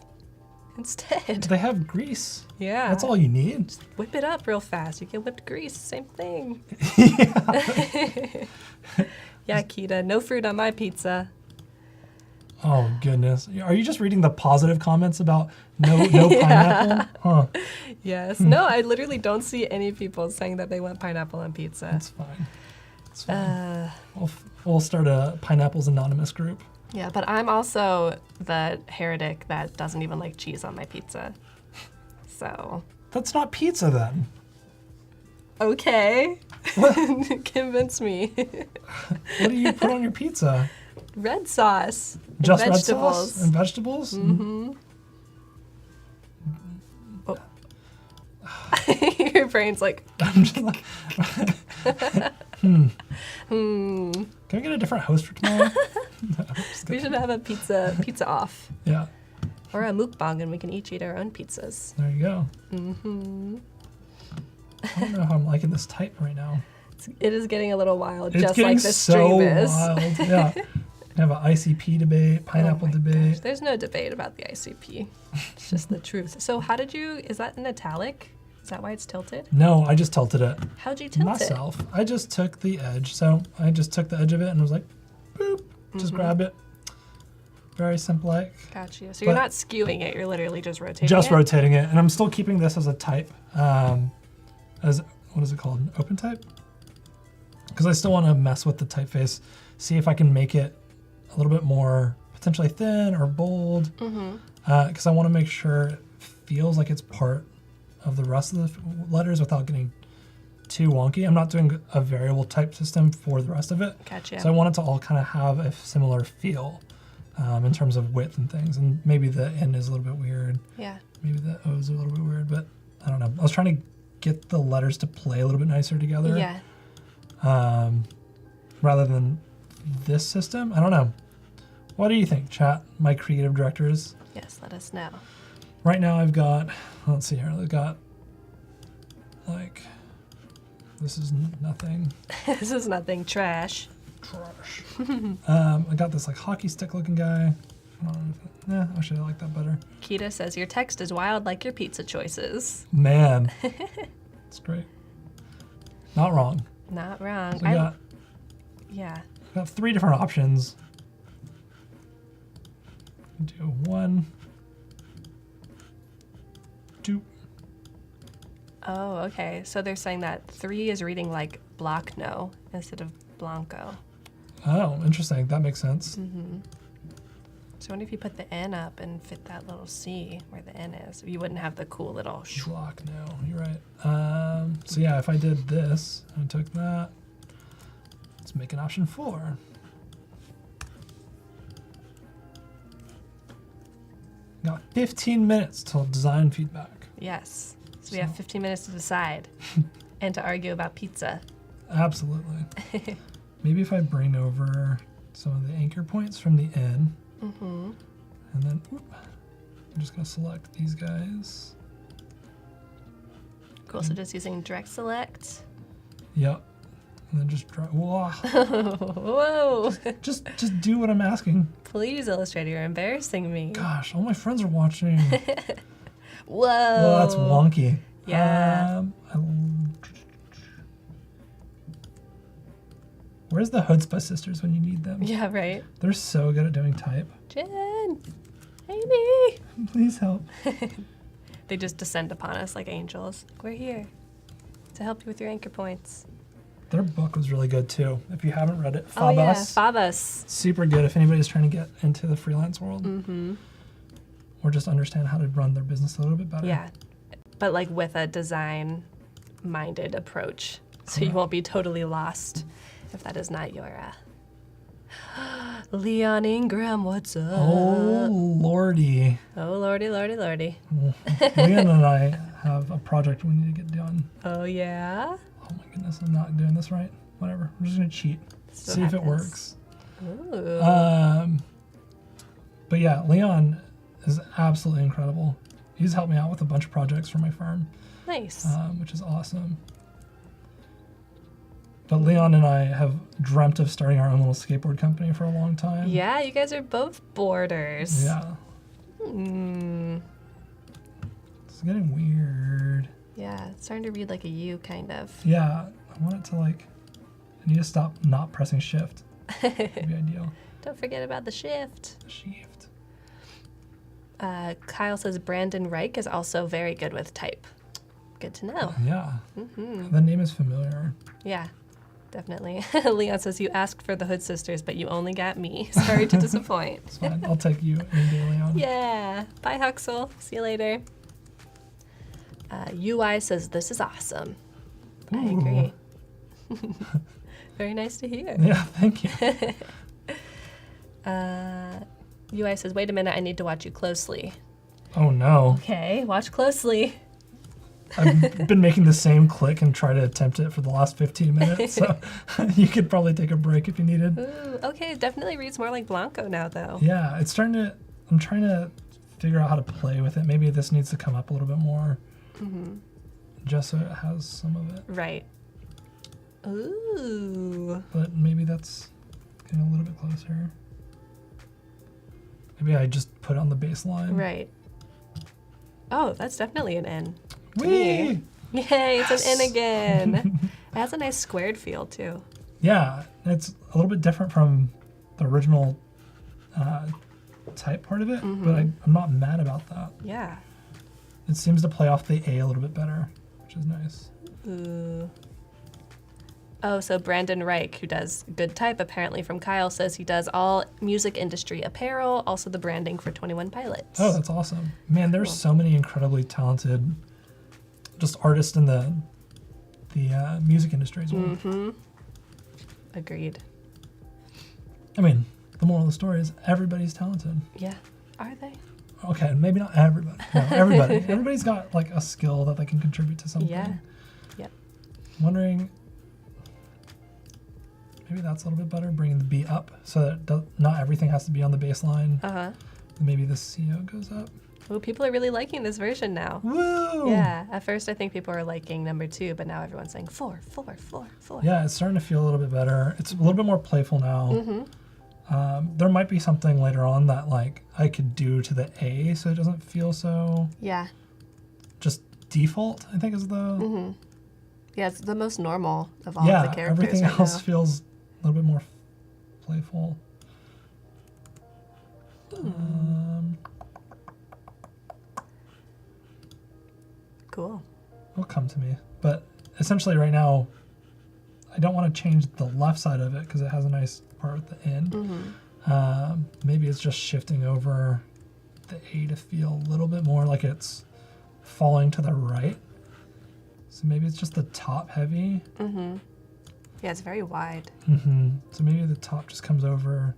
instead? They have grease. Yeah. That's all you need. Whip it up real fast. You get whipped grease. Same thing. Yeah, Kita. No fruit on my pizza. Oh goodness. Are you just reading the positive comments about no pineapple? Huh. Yes. No, I literally don't see any people saying that they want pineapple on pizza. That's fine. It's fine. We'll start a Pineapples Anonymous group. Yeah, but I'm also the heretic that doesn't even like cheese on my pizza. So. That's not pizza then. Okay. Convince me. What do you put on your pizza? Red sauce. Just and red vegetables. sauce and vegetables? Mm-hmm. Oh. Your brain's like. I'm just like, Can we get a different host for tomorrow? No, just We kidding. should have a pizza off. Yeah, Or a mukbang and we can each eat our own pizzas. there you go. Mm-hmm. I don't know how I'm liking this type right now. It is getting a little wild, It's just getting like this so stream is. wild. Yeah. We have an ICP debate, pineapple Oh my debate. gosh, there's no debate about the ICP. It's just the truth. So how did you, is that in italic? Is that why it's tilted? No, I just tilted it How'd you tilt myself. I just took the edge. So I just took the edge of it and was like, boop, just grabbed it. Very simple like. it? Got you. So you're But- not skewing it, you're literally just rotating Just it? rotating it. And I'm still keeping this as a type. As, what is it called? An open type? Because I still want to mess with the typeface. See if I can make it a little bit more potentially thin or bold. Because I want to make sure it feels like it's part of the rest of the letters without getting too wonky. I'm not doing a variable type system for the rest of it. Gotcha. So I want it to all kind of have a similar feel in terms of width and things. And maybe the N is a little bit weird. Yeah. Maybe the O is a little bit weird, but I don't know. I was trying to get the letters to play a little bit nicer together. Yeah. Rather than this system. I don't know. What do you think, chat? My creative directors. Yes, let us know. Right now I've got, let's see here, I've got like, this is nothing. This is nothing trash. Trash. I got this like hockey stick looking guy. I don't know if actually I like that better. Kita says, your text is wild like your pizza choices. Man, it's great. Not wrong. Not wrong. So we Yeah. got 3 different options. Do 1, 2. Oh, okay. So they're saying that 3 is reading like Blockno instead of Blanco. Oh, interesting. That makes sense. So I wonder if you put the N up and fit that little C where the N is. You wouldn't have the cool little Block, no, you're right. So yeah, if I did this and took that, let's make an option 4. Got 15 minutes till design feedback. Yes. So we have 15 minutes to decide and to argue about pizza. Absolutely. Maybe if I bring over some of the anchor points from the N, and then I'm just gonna select these guys. Cool. So just using direct select. Yep. And then just draw. Whoa. Whoa. just do what I'm asking. Please, Illustrator, you're embarrassing me. Gosh, all my friends are watching. Whoa. Well, that's wonky. Yeah. Where's the Chutzpah sisters when you need them? Yeah, right. They're so good at doing type. Jen, Amy. Please help. They just descend upon us like angels. We're here to help you with your anchor points. Their book was really good too. If you haven't read it, Oh yeah, Fabas. Fabas. Super good if anybody's trying to get into the freelance world. Or just understand how to run their business a little bit better. Yeah, but like with a design-minded approach, so you won't be totally lost if that is not your. Leon Ingram, what's up? Oh lordy. Oh lordy, lordy, lordy. Leon and I have a project we need to get done. Oh yeah. Oh my goodness, I'm not doing this right. Whatever. I'm just gonna cheat. So See if it happens. works. Ooh. But yeah, Leon is absolutely incredible. He's helped me out with a bunch of projects for my firm, Nice. which is awesome. But Leon and I have dreamt of starting our own little skateboard company for a long time. Yeah, you guys are both boarders. Yeah. Mm, It's getting weird. yeah, it's starting to read like a U, kind of. Yeah, I want it to like, I need to stop not pressing shift. That'd be ideal. Don't forget about the shift. Shift. Kyle says Brandon Reich is also very good with type. Good to know. Yeah. The name is familiar. Yeah. definitely. Leon says, you asked for the Hood Sisters, but you only got me. Sorry to disappoint. It's fine. I'll take you any day, Leon. Yeah. Bye, Huxel. See you later. UI says, this is awesome. I agree. Very nice to hear. Yeah, thank you. UI says, wait a minute, I need to watch you closely. Oh no. Okay, watch closely. I've been making the same click and try to attempt it for the last 15 minutes, so you could probably take a break if you needed. Ooh, okay, it definitely reads more like Blanco now, though. Yeah, it's starting to, I'm trying to figure out how to play with it. Maybe this needs to come up a little bit more, just so it has some of it. Right. Ooh. But maybe that's getting a little bit closer. Maybe I just put it on the baseline. Right. Oh, that's definitely an N. To Whee! me. Yay, it's an N again. It has a nice squared feel, too. Yeah, it's a little bit different from the original type part of it, but I'm not mad about that. Yeah. It seems to play off the A a little bit better, which is nice. Ooh. Oh, so Brandon Reich, who does Good Type, apparently from Kyle, says he does all music industry apparel, also the branding for 21 Pilots. Oh, that's awesome. Man, there's so many incredibly talented just artists in the music industry as well. Agreed. I mean, the moral of the story is everybody's talented. Yeah. Are they? Okay, maybe not everybody. No, everybody. Everybody's got like a skill that they can contribute to something. Yeah. Yep. I'm wondering, maybe that's a little bit better, bringing the B up so that not everything has to be on the baseline. Uh-huh. Maybe the CO goes up. Well, people are really liking this version now. Woo! Yeah. At first, I think people were liking number 2, but now everyone's saying 4, 4, 4, 4. Yeah, it's starting to feel a little bit better. It's a little bit more playful now. There might be something later on that like I could do to the A so it doesn't feel so Yeah. just default, I think is the... Yeah, it's the most normal of all Yeah, of the characters everything right else now. feels a little bit more playful. Cool. It'll come to me. But essentially right now, I don't want to change the left side of it because it has a nice part at the end. Maybe it's just shifting over the A to feel a little bit more like it's falling to the right. So maybe it's just the top heavy. Yeah, it's very wide. So maybe the top just comes over.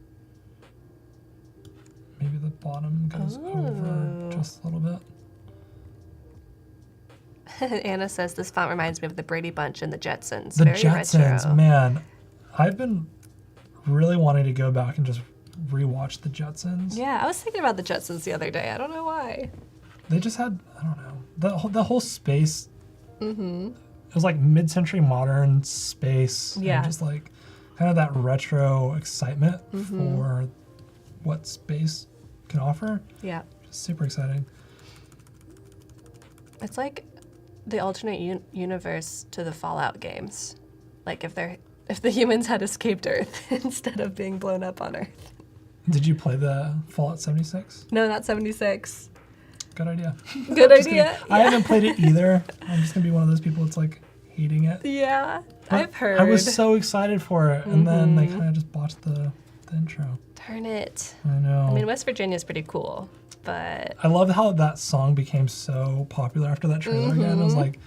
Maybe the bottom goes over just a little bit. Anna says this font reminds me of the Brady Bunch and the Jetsons. The Very Jetsons, retro. man. I've been really wanting to go back and just rewatch the Jetsons. Yeah, I was thinking about the Jetsons the other day. I don't know why. They just had, I don't know, the whole space. It was like mid-century modern space. Yeah. And just like kind of that retro excitement for what space can offer. Yeah. Super exciting. It's like the alternate universe to the Fallout games. Like if the humans had escaped Earth instead of being blown up on Earth. Did you play the Fallout 76? No, not 76. Good idea. Good Just idea. kidding. I haven't played it either. I'm just gonna be one of those people that's like hating it. Yeah, But I've heard. I was so excited for it, and then they kind of just botched the intro. Darn it. I know. I mean, West Virginia's pretty cool, but I love how that song became so popular after that trailer again. It was like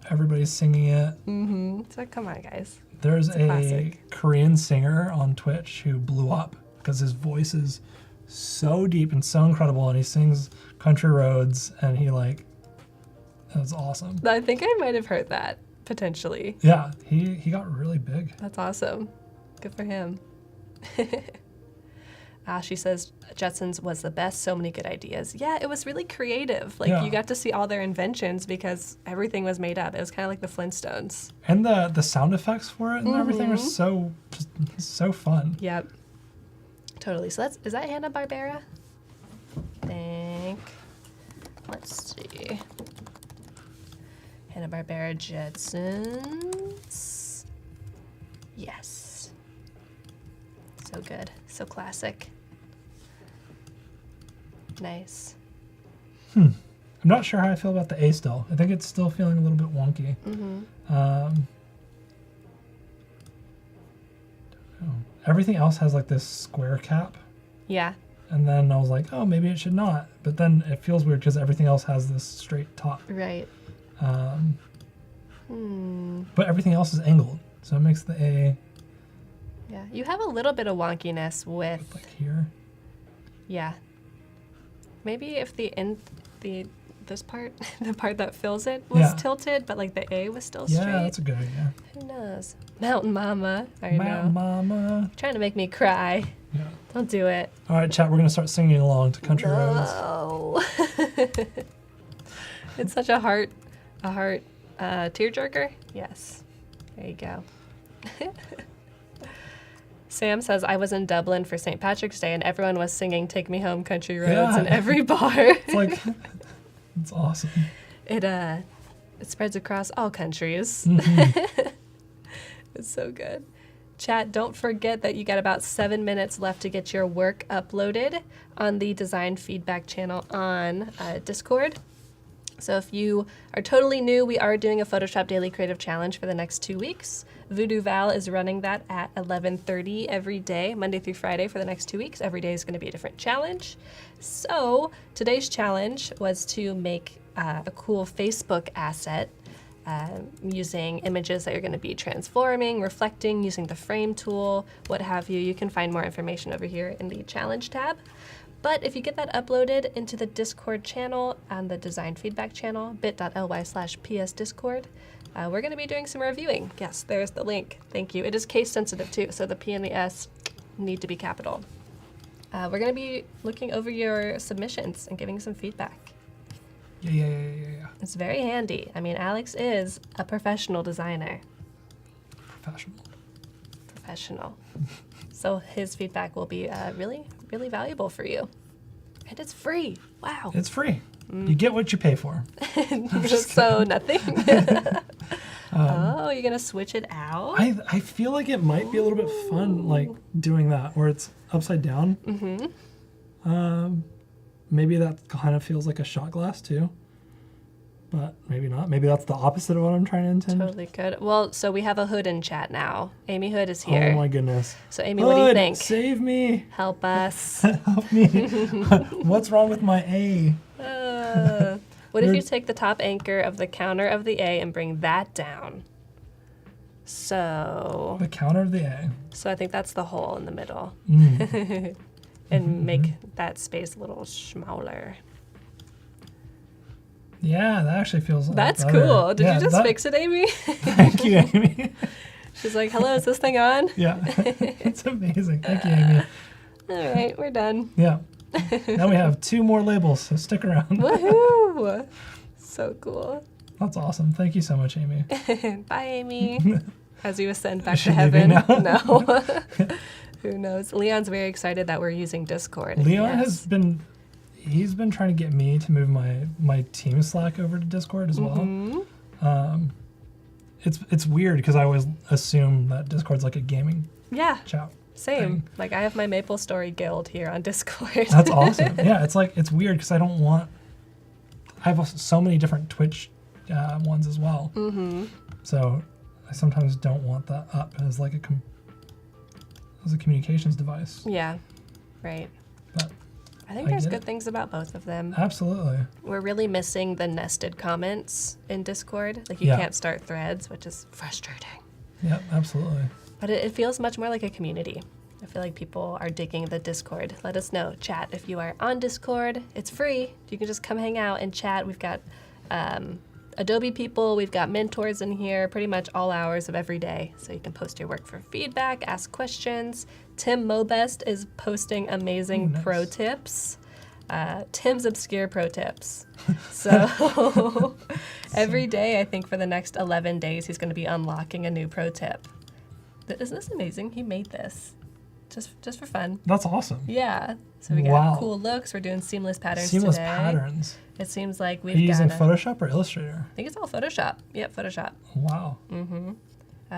everybody's singing it. it's like, come on, guys. There's a a classic. Korean singer on Twitch who blew up because his voice is so deep and so incredible, and he sings Country Roads, and he like, it was awesome. I think I might have heard that, potentially. Yeah, he got really big. That's awesome. Good for him. She says Jetsons was the best, so many good ideas. Yeah, it was really creative. Like, Yeah. you got to see all their inventions because everything was made up. It was kind of like the Flintstones. And the sound effects for it and everything are so fun. Yep. Totally. So is that Hanna-Barbera? Let's see. Hanna-Barbera Jetsons. Yes. So good. So classic. Nice. I'm not sure how I feel about the A still. I think it's still feeling a little bit wonky. everything else has like this square cap. Yeah. And then I was like, oh, maybe it should not. But then it feels weird because everything else has this straight top. Right. But everything else is angled. So it makes the A Yeah. You have a little bit of wonkiness with, like here. yeah. Maybe if this part, the part that fills it was Yeah. tilted, but like the A was still straight. Yeah, that's a good idea. Who knows? Mountain Mama. I Mountain know. Mama. Trying to make me cry. Yeah. Don't do it. All right, chat, we're going to start singing along to Country Roads. No. It's such a heart tearjerker. Yes. There you go. Sam says, I was in Dublin for St. Patrick's Day and everyone was singing Take Me Home Country Roads Yeah. in every bar. It's like, it's awesome. It spreads across all countries. Mm-hmm. It's so good. Chat, don't forget that you got about 7 minutes left to get your work uploaded on the design feedback channel on Discord. So if you are totally new, we are doing a Photoshop Daily Creative Challenge for the next 2 weeks. Voodoo Val is running that at 11:30 every day, Monday through Friday for the next 2 weeks. Every day is going to be a different challenge. So today's challenge was to make a cool Facebook asset using images that you're going to be transforming, reflecting, using the frame tool, what have you. You can find more information over here in the challenge tab. But if you get that uploaded into the Discord channel and the design feedback channel, bit.ly/psdiscord, we're going to be doing some reviewing. Yes, there's the link. Thank you. It is case sensitive too, so the P and the S need to be capital. We're going to be looking over your submissions and giving some feedback. Yeah. It's very handy. I mean, Alex is a professional designer. Professional. So his feedback will be really, really valuable for you. And it's free. Wow. It's free. You get what you pay for. So nothing. Oh, you're going to switch it out? I feel like it might be a little bit fun, like doing that, where it's upside down. Mm-hmm. Maybe that kind of feels like a shot glass too, but maybe not. Maybe that's the opposite of what I'm trying to intend. Totally could. Well, so we have a Hood in chat now. Amy Hood is here. Oh my goodness. So Amy, what do you think? Save me. Help us. Help me. What's wrong with my A? What if you take the top anchor of the counter of the A and bring that down? So The counter of the A. So I think that's the hole in the middle. Mm. And make that space a little smaller. Yeah, that actually feels like That's better. cool. Did Yeah, you just that- fix it, Amy? Thank you, Amy. She's like, hello, is this thing on? Yeah, it's amazing. Thank you, Amy. All right, we're done. Yeah. Now we have 2 more labels, so stick around. Woohoo! So cool. That's awesome. Thank you so much, Amy. Bye, Amy. As you ascend back Is to she leaving heaven. now? No. Who knows? Leon's very excited that we're using Discord. Leon Yes. he's been trying to get me to move my team Slack over to Discord as well. Mm-hmm. It's weird because I always assume that Discord's like a gaming Yeah, chat. same. thing. Like I have my Maple Story guild here on Discord. That's awesome. Yeah, it's weird because I have so many different Twitch ones as well. Mm-hmm. So I sometimes don't want that up as like as a communications device. Yeah, right. But I think I there's get good it. things about both of them. absolutely. We're really missing the nested comments in Discord. Like you Yeah. can't start threads, which is frustrating. Yeah, absolutely. But it feels much more like a community. I feel like people are digging the Discord. Let us know. Chat if you are on Discord. It's free. You can just come hang out and chat. We've got Adobe people. We've got mentors in here pretty much all hours of every day. So you can post your work for feedback, ask questions. Tim Mobest is posting amazing Ooh, nice. pro tips. Tim's obscure pro tips. So every day, I think for the next 11 days, he's going to be unlocking a new pro tip. Isn't this amazing? He made this just for fun. That's awesome. Yeah. So we got Wow. cool looks. We're doing seamless patterns Seamless today. patterns. It seems like Are we've you using got Photoshop or Illustrator? I think it's all Photoshop. Yep, Photoshop. Wow. Mm-hmm.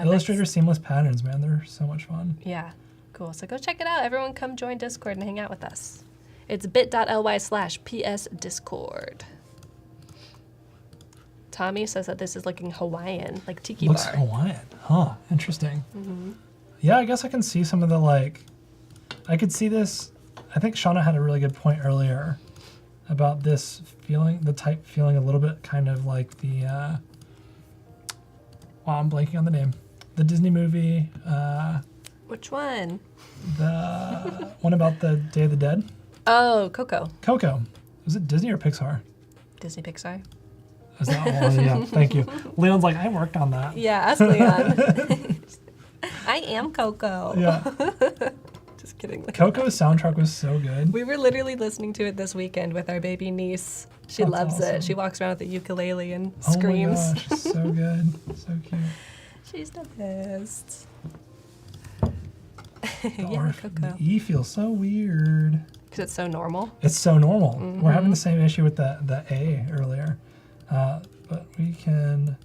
Illustrator seamless patterns, man. They're so much fun. Yeah, cool. So go check it out. Everyone come join Discord and hang out with us. It's bit.ly/psdiscord. Tommy says that this is looking Hawaiian, like tiki Looks bar. Hawaiian. Huh. Interesting. Mm-hmm. Yeah, I guess I can see some of the I could see this. I think Shauna had a really good point earlier about this feeling, the type feeling a little bit kind of like the, I'm blanking on the name. The Disney movie. Which one? The one about the Day of the Dead. Oh, Coco. Coco. Was it Disney or Pixar? Disney Pixar. Is that one? Yeah, thank you. Leon's like, I worked on that. Yeah, ask Leon. I am Coco. Yeah. Just kidding. Coco's soundtrack was so good. We were literally listening to it this weekend with our baby niece. She That's loves awesome. it. She walks around with a ukulele and Oh screams. my gosh, so good. So cute. She's the best. The Yeah, Coco. The E feels so weird. Because it's so normal. It's so normal. We're having the same issue with the A earlier. But we can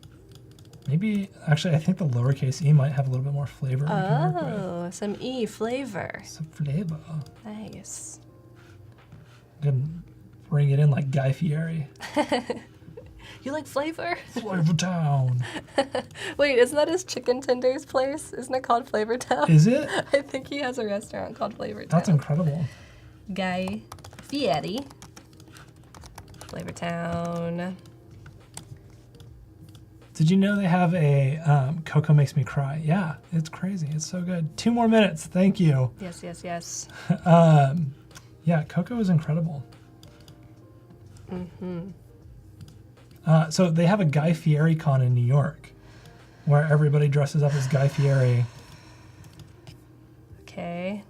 maybe, actually, I think the lowercase e might have a little bit more flavor. We can work with. Oh, some E flavor. Some flavor. Nice. Can bring it in like Guy Fieri. You like flavor? Flavor Town. Wait, isn't that his chicken tenders place? Isn't it called Flavor Town? Is it? I think he has a restaurant called Flavor Town. That's incredible. Guy Fieri. Flavor Town. Did you know they have a Coco Makes Me Cry? Yeah, it's crazy. It's so good. 2 more minutes. Thank you. Yes, yes, yes. Yeah, Coco is incredible. So they have a Guy Fieri con in New York where everybody dresses up as Guy Fieri. Okay.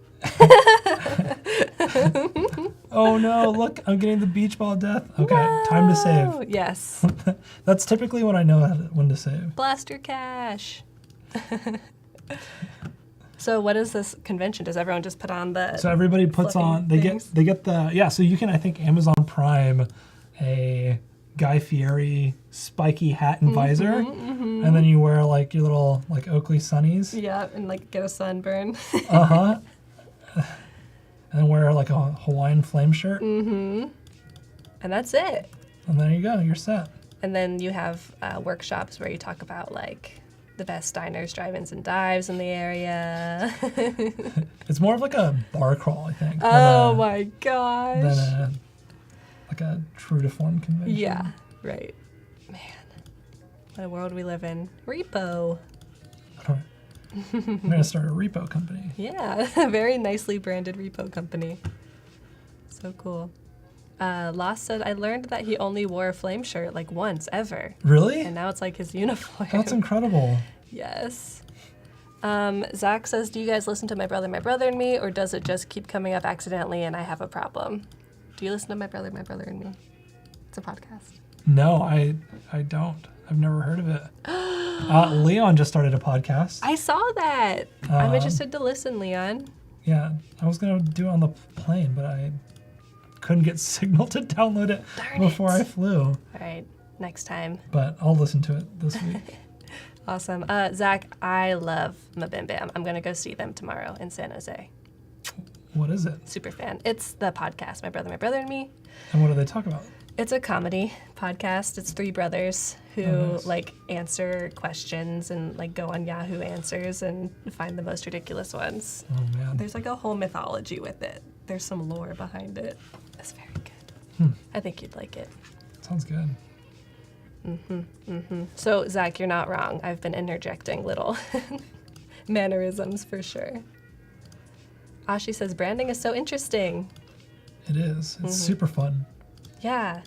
Oh no, look, I'm getting the beach ball death. Okay, time to Oh, save. yes. That's typically when I know when to save. Blaster cash. So what is this convention? Does everyone just put on the... So everybody puts fluffy on, things? they get the, yeah, so you can, I think, Amazon Prime a Guy Fieri spiky hat and visor, and then you wear like your little like Oakley sunnies. Yeah, and like get a sunburn. Uh-huh. And wear like a Hawaiian flame shirt. And that's it. And there you go, you're set. And then you have workshops where you talk about like the best diners, drive-ins, and dives in the area. It's more of like a bar crawl, I think. Oh my gosh. Than like a true to form convention. Yeah, right. Man, what a world we live in. Repo. I'm gonna start a repo company. Yeah, a very nicely branded repo company. So cool. Lost said, I learned that he only wore a flame shirt like once ever. Really? And now it's like his uniform. That's incredible. Yes. Zach says, do you guys listen to My Brother, and Me, or does it just keep coming up accidentally and I have a problem? Do you listen to My Brother, and Me? It's a podcast. No, I don't. I've never heard of it. Leon just started a podcast. I saw that. I'm interested to listen, Leon. Yeah, I was gonna do it on the plane, but I couldn't get signal to download it before I flew. All right, next time. But I'll listen to it this week. Awesome. Zach, I love Mabim Bam. I'm going to go see them tomorrow in San Jose. What is it? Super fan. It's the podcast, My Brother, and Me. And what do they talk about? It's a comedy podcast. It's 3 brothers who nice. like answer questions and like go on Yahoo Answers and find the most ridiculous ones. Oh man. There's like a whole mythology with it. There's some lore behind it. It's very good. I think you'd like it. Sounds good. So, Zach, you're not wrong. I've been interjecting little mannerisms for sure. Ashi says, branding is so interesting. It is. It's super fun. Yeah.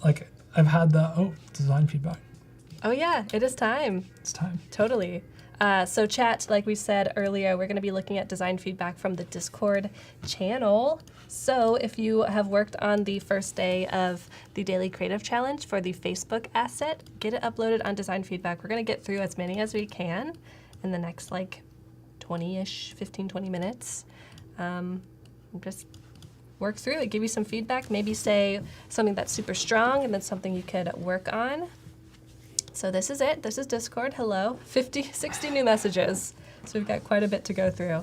Like, I've had design feedback. Oh, yeah, it is time. It's time. Totally. So chat, like we said earlier, we're going to be looking at design feedback from the Discord channel. So if you have worked on the first day of the Daily Creative Challenge for the Facebook asset, get it uploaded on design feedback. We're going to get through as many as we can in the next like 20-ish, 15, 20 minutes. Just work through it, give you some feedback, maybe say something that's super strong and then something you could work on. So this is it. This is Discord. Hello. 60 new messages. So we've got quite a bit to go through.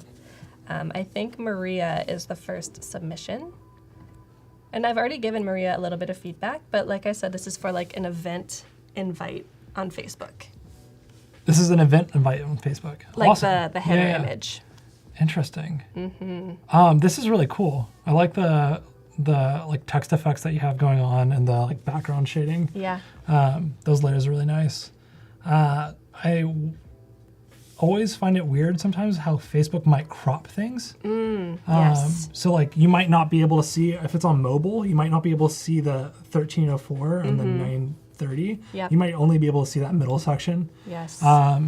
I think Maria is the first submission. And I've already given Maria a little bit of feedback, but like I said, this is for like an event invite on Facebook. This is an event invite on Facebook. Like Awesome. the header Yeah. image. Interesting. This is really cool. I like the like text effects that you have going on and the like background shading. Yeah. Those layers are really nice. I always find it weird sometimes how Facebook might crop things. Yes. So like you might not be able to see, if it's on mobile, you might not be able to see the 1304 and the 930. Yep. You might only be able to see that middle section. Yes.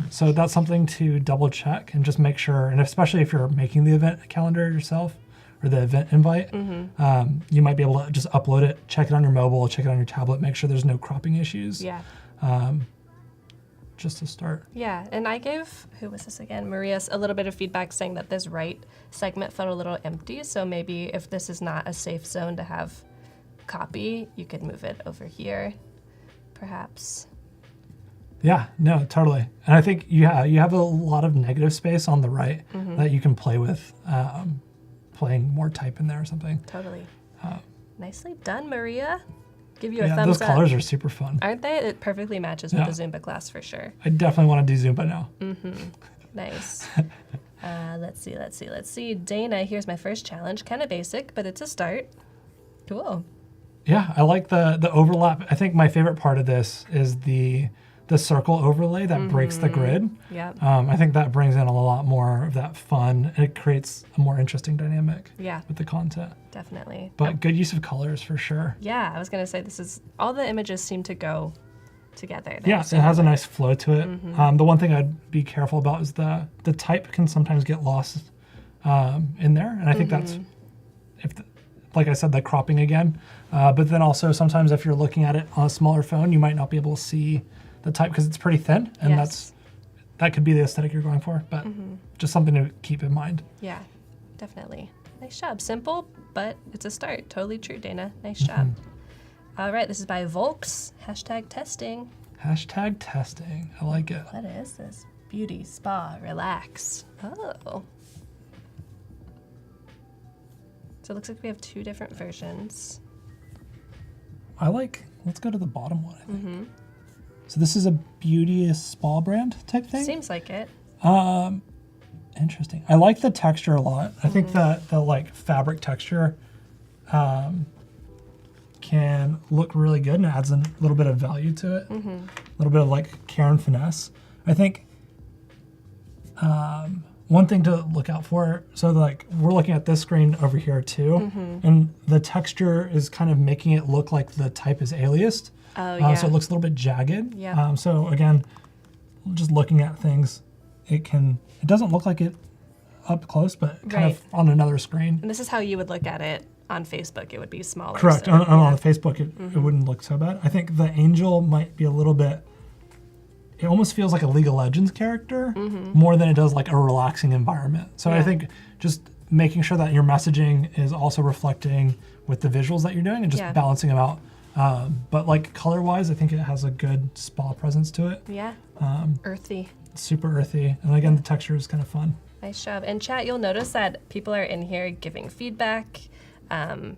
So that's something to double check and just make sure, and especially if you're making the event calendar yourself or the event invite, you might be able to just upload it, check it on your mobile, check it on your tablet, make sure there's no cropping issues. Yeah. Just to start. Yeah, and I gave, who was this again? Maria, a little bit of feedback saying that this right segment felt a little empty. So maybe if this is not a safe zone to have copy, you could move it over here, perhaps. Yeah, no, totally. And I think you have a lot of negative space on the right that you can play with, playing more type in there or something. Totally. Nicely done, Maria. Give you a Yeah, thumbs those up. colors are super fun. Aren't they? It perfectly matches with the Zumba class for sure. I definitely want to do Zumba now. Nice. Let's see. Dana, here's my first challenge. Kind of basic, but it's a start. Cool. Yeah, I like the overlap. I think my favorite part of this is the circle overlay that breaks the grid. Yep. I think that brings in a lot more of that fun. It creates a more interesting dynamic Yeah, with the content. definitely. But good use of colors for sure. Yeah, I was going to say this is, all the images seem to go together. There, Yeah, so it has a nice flow to it. The one thing I'd be careful about is the type can sometimes get lost in there. And I think that's, like I said, the cropping again. But then also sometimes if you're looking at it on a smaller phone, you might not be able to see the type because it's pretty thin. And that could be the aesthetic you're going for. But just something to keep in mind. Yeah, definitely. Nice job. Simple, but it's a start. Totally true, Dana. Nice job. All right, this is by Volks. #testing. #testing. I like it. What is this? Beauty, spa, relax. Oh. So it looks like we have two different versions. Let's go to the bottom one, I think. So this is a beauty spa brand type thing? Seems like it. Interesting. I like the texture a lot. I think that the like fabric texture can look really good and adds a little bit of value to it. A little bit of like care and finesse. I think one thing to look out for, so like we're looking at this screen over here too, and the texture is kind of making it look like the type is aliased. Oh, yeah. So it looks a little bit jagged. Yeah. So again, just looking at things, it doesn't look like it up close, but kind of on another screen. And this is how you would look at it on Facebook. It would be smaller. Correct. So, on Facebook, it wouldn't look so bad. I think the angel might be a little bit, it almost feels like a League of Legends character more than it does like a relaxing environment. So I think just making sure that your messaging is also reflecting with the visuals that you're doing and just balancing them out. But like color-wise, I think it has a good spa presence to it. Yeah. Earthy. Super earthy. And again, the texture is kind of fun. Nice job. And chat, you'll notice that people are in here giving feedback.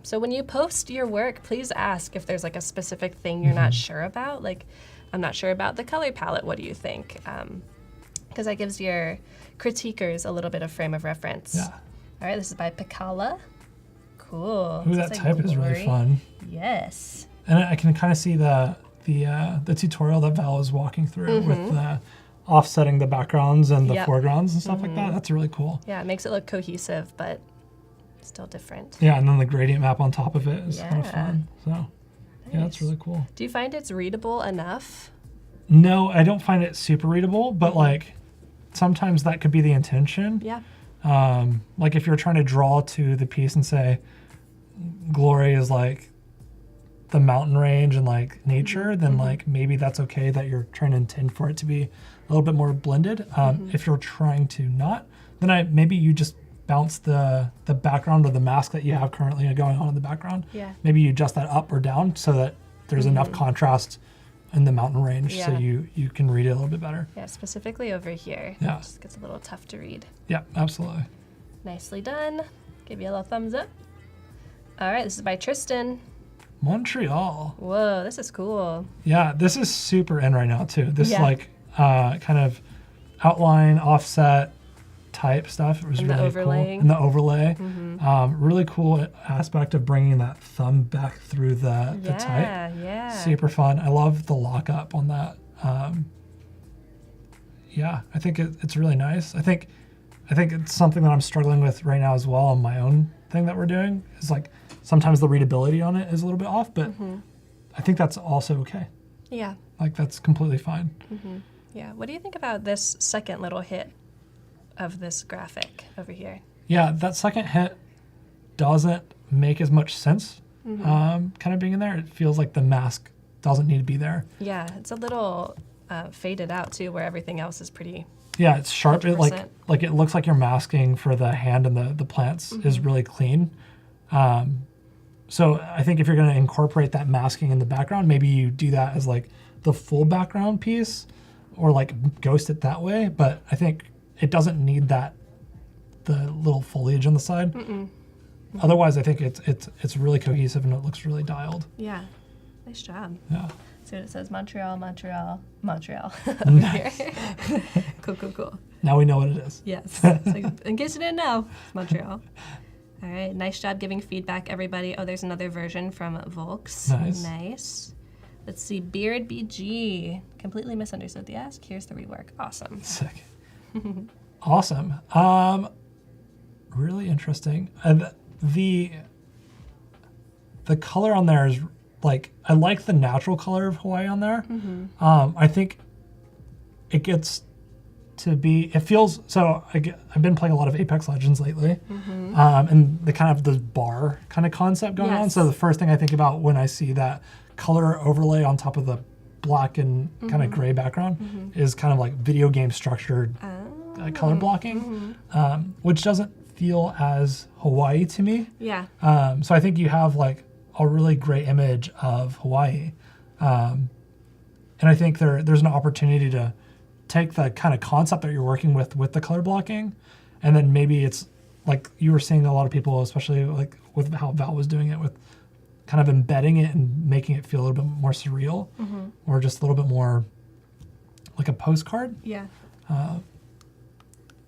So when you post your work, please ask if there's like a specific thing you're not sure about. Like, I'm not sure about the color palette. What do you think? Because that gives your critiquers a little bit of frame of reference. Yeah. All right, this is by Tequila. Cool. Ooh, So that it's type like is really glory. fun. Yes. And I can kind of see the tutorial that Val is walking through with the offsetting the backgrounds and the foregrounds and stuff like that. That's really cool. Yeah, it makes it look cohesive, but still different. Yeah, and then the gradient map on top of it is kind of Yeah. fun. So yeah, that's really cool. Do you find it's readable enough? No, I don't find it super readable, but like sometimes that could be the intention. Yeah. Like if you're trying to draw to the piece and say glory is like the mountain range and like nature, then like maybe that's okay that you're trying to intend for it to be a little bit more blended. If you're trying to not, then maybe you just bounce the background or the mask that you have currently going on in the background. Yeah. Maybe you adjust that up or down so that there's enough contrast in the mountain range so you can read it a little bit better. Yeah, specifically over here. Yeah. It just gets a little tough to read. Yeah, absolutely. Nicely done. Give you a little thumbs up. All right, this is by Tristan. Montreal. Whoa, this is cool. Yeah, this is super in right now too. This Yeah. like kind of outline, offset type stuff. It was And the really overlaying. cool. And the overlay. Really cool aspect of bringing that thumb back through the type. Yeah. Super fun. I love the lockup on that. Yeah, I think it's really nice. I think it's something that I'm struggling with right now as well on my own thing that we're doing. Is like sometimes the readability on it is a little bit off, but I think that's also okay. Yeah. Like that's completely fine. Yeah. What do you think about this second little hit of this graphic over here? Yeah, that second hit doesn't make as much sense. Kind of being in there, it feels like the mask doesn't need to be there. Yeah, it's a little faded out too, where everything else is pretty. Yeah, it's sharp. It 100%. like it looks like your masking for the hand and the plants is really clean. So I think if you're going to incorporate that masking in the background, maybe you do that as like the full background piece, or like ghost it that way. But I think it doesn't need the little foliage on the side. Otherwise, I think it's really cohesive and it looks really dialed. Yeah, nice job. Yeah. So it says Montreal over here. Cool. Now we know what it is. Yes. So in case you didn't know, it's Montreal. All right, nice job giving feedback, everybody. Oh, there's another version from Volks. Nice. Let's see, Beard BG. Completely misunderstood the ask. Here's the rework. Awesome. Sick. Awesome. Really interesting. And the color on there is like, I like the natural color of Hawaii on there. I think it gets to be, it feels, so I've been playing a lot of Apex Legends lately, and the kind of the bar kind of concept going on. So the first thing I think about when I see that color overlay on top of the black and kind of gray background is kind of like video game structured color blocking, which doesn't feel as Hawaii to me. Yeah. So I think you have like a really great image of Hawaii. And I think there's an opportunity to take the kind of concept that you're working with the color blocking, and then maybe it's like you were seeing a lot of people, especially like with how Val was doing it, with kind of embedding it and making it feel a little bit more surreal, or just a little bit more like a postcard. Yeah.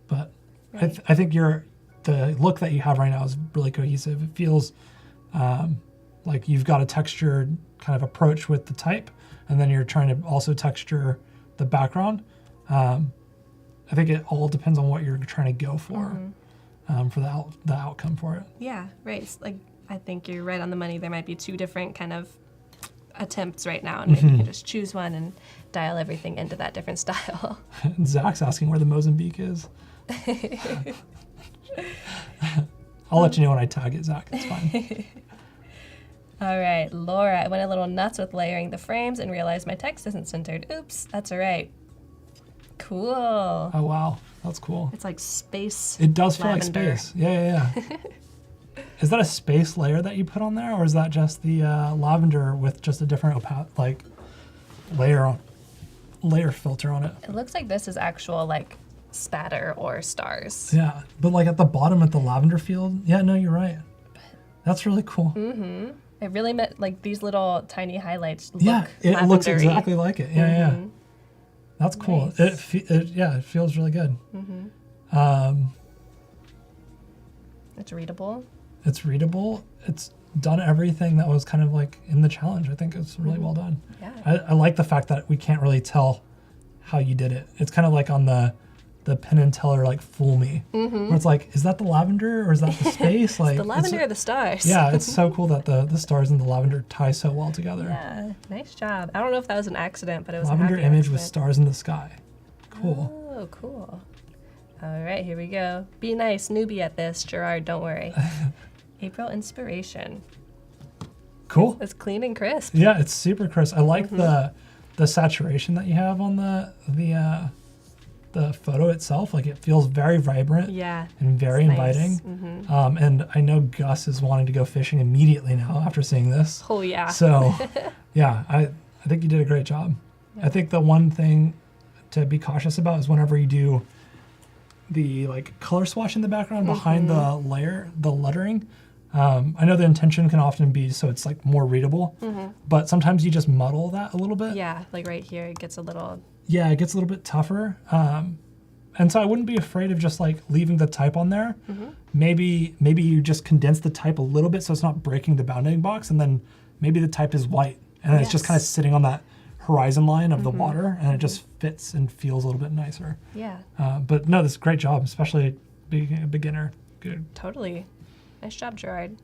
But Right. I think the look that you have right now is really cohesive. It feels like you've got a textured kind of approach with the type, and then you're trying to also texture the background. I think it all depends on what you're trying to go for the outcome for it. Yeah, right. It's like, I think you're right on the money. There might be two different kind of attempts right now, and maybe you can just choose one and dial everything into that different style. Zach's asking where the Mozambique is. I'll let you know when I tag it, Zach. It's fine. All right, Laura, I went a little nuts with layering the frames and realized my text isn't centered. Oops, that's all right. Cool. Oh, wow. That's cool. It's like space. It does feel lavender. like space. Yeah. Is that a space layer that you put on there, or is that just the lavender with just a different layer filter on it? It looks like this is actual like spatter or stars. Yeah, but like at the bottom at the lavender field. Yeah, no, you're right. That's really cool. It really meant like these little tiny highlights look Yeah, it looks lavendery. exactly like it. Yeah. That's cool. Nice. It feels really good. It's readable. It's readable. It's done everything that was kind of like in the challenge. I think it's really well done. Yeah. I like the fact that we can't really tell how you did it. It's kind of like on the Penn and Teller like Fool Me, where it's like, is that the lavender or is that the space? Like The lavender or the stars? Yeah, it's so cool that the stars and the lavender tie so well together. Yeah, nice job. I don't know if that was an accident, but it was Lavender a happy image with accident. stars in the sky. Cool. Oh, cool. All right, here we go. Be nice, newbie at this. Gerard, don't worry. April inspiration. Cool. It's clean and crisp. Yeah, it's super crisp. I like the saturation that you have on the photo itself. Like it feels very vibrant. Yeah. And very it's inviting. nice. And I know Gus is wanting to go fishing immediately now after seeing this. Oh, yeah. So, yeah, I think you did a great job. Yeah. I think the one thing to be cautious about is whenever you do the like color swatch in the background behind the lettering. I know the intention can often be so it's like more readable, but sometimes you just muddle that a little bit. Yeah, like right here, it gets a little... Yeah, it gets a little bit tougher. And so I wouldn't be afraid of just like leaving the type on there. Mm-hmm. Maybe you just condense the type a little bit so it's not breaking the bounding box, and then maybe the type is white and it's just kind of sitting on that horizon line of the water, and it just fits and feels a little bit nicer. Yeah. But no, this is a great job, especially being a beginner. Good. Totally. Nice job, Gerard.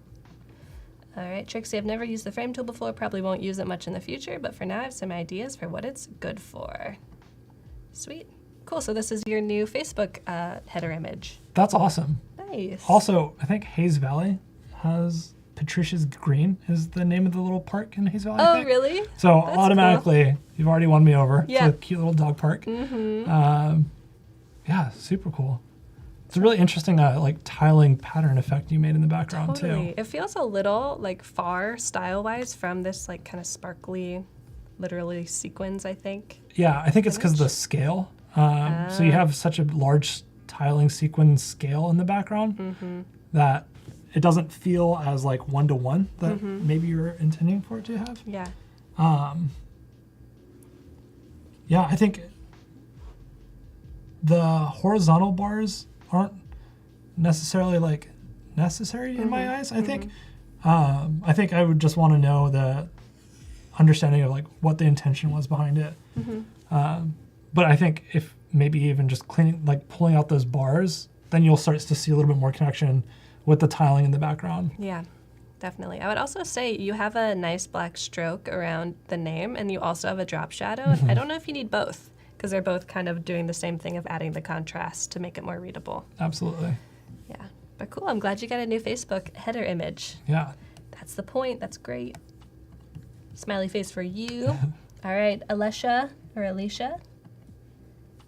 All right, Trixie, I've never used the frame tool before, probably won't use it much in the future, but for now I have some ideas for what it's good for. Sweet. Cool, so this is your new Facebook header image. That's awesome. Nice. Also, I think Hayes Valley has Patricia's Green is the name of the little park in Hayes Valley. I Oh, think. really? So That's automatically, you've already won me over. Yeah. It's a cute little dog park. Mm-hmm. Yeah, super cool. It's a really interesting like tiling pattern effect you made in the background Totally. too. It feels a little like far style-wise from this like kind of sparkly, literally sequins, I think. Yeah, I think it's because of the scale. So you have such a large tiling sequin scale in the background that it doesn't feel as like one-to-one that maybe you're intending for it to have. Yeah. Yeah, I think the horizontal bars aren't necessarily like necessary in my eyes. I think I would just want to know the understanding of like what the intention was behind it. But I think if maybe even just pulling out those bars, then you'll start to see a little bit more connection with the tiling in the background. Yeah, definitely. I would also say you have a nice black stroke around the name, and you also have a drop shadow. I don't know if you need both, because they're both kind of doing the same thing of adding the contrast to make it more readable. Absolutely. Yeah, but cool. I'm glad you got a new Facebook header image. Yeah. That's the point. That's great. Smiley face for you. All right, Alicia.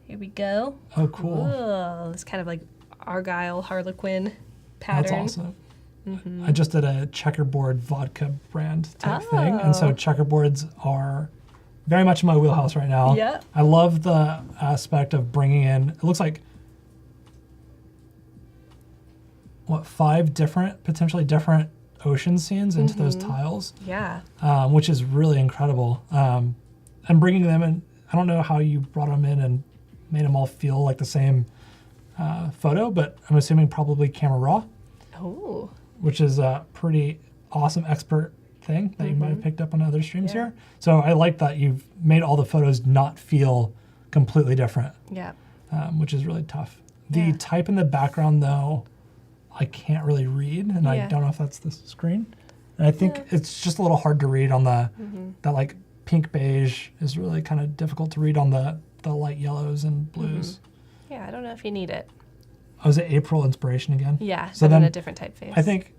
Here we go. Oh, cool. Ooh, this kind of like Argyle Harlequin pattern. That's awesome. I just did a checkerboard vodka brand type thing, and so checkerboards are very much in my wheelhouse right now. Yeah. I love the aspect of bringing in, it looks like, 5 potentially different ocean scenes into those tiles, Yeah. which is really incredible. And bringing them in, I don't know how you brought them in and made them all feel like the same photo, but I'm assuming probably camera raw, Oh. which is a pretty awesome expert thing that you might have picked up on other streams here. So I like that you've made all the photos not feel completely different, Yeah. which is really tough. The type in the background, though, I can't really read, and I don't know if that's the screen. And I think it's just a little hard to read on the, that like pink beige is really kind of difficult to read on the light yellows and blues. Yeah, I don't know if you need it. Oh, is it April inspiration again? Yeah, So but in then a different typeface. I think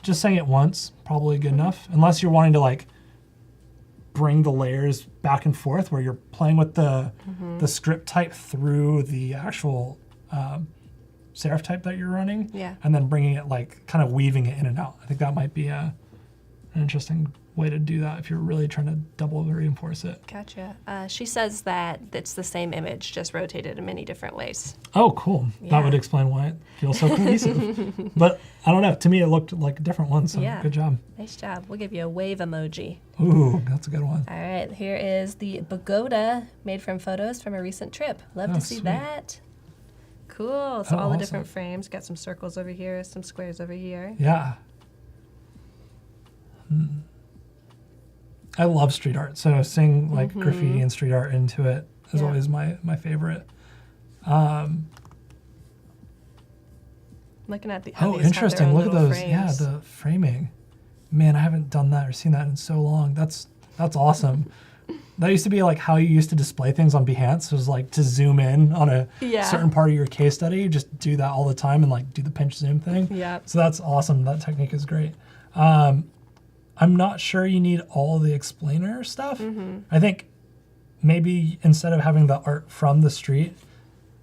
just saying it once, probably good enough, unless you're wanting to like bring the layers back and forth where you're playing with the script type through the actual serif type that you're running, and then bringing it like kind of weaving it in and out. I think that might be an interesting way to do that if you're really trying to double reinforce it. Gotcha. She says that it's the same image, just rotated in many different ways. Oh, cool. That would explain why it feels so cohesive. But I don't know. To me, it looked like a different one, so good job. Nice job. We'll give you a wave emoji. Ooh, that's a good one. All right, here is the pagoda made from photos from a recent trip. Love to see sweet. that. Cool. So all the awesome. different frames. Got some circles over here, some squares over here. Yeah. I love street art, so seeing like graffiti and street art into it is always my favorite. Looking at the how Oh, these have their interesting! own Look at little those. frames. Yeah, the framing. Man, I haven't done that or seen that in so long. That's awesome. That used to be like how you used to display things on Behance. It was like to zoom in on a certain part of your case study. You just do that all the time and like do the pinch zoom thing. Yeah. So that's awesome. That technique is great. I'm not sure you need all the explainer stuff. I think maybe instead of having the art from the street,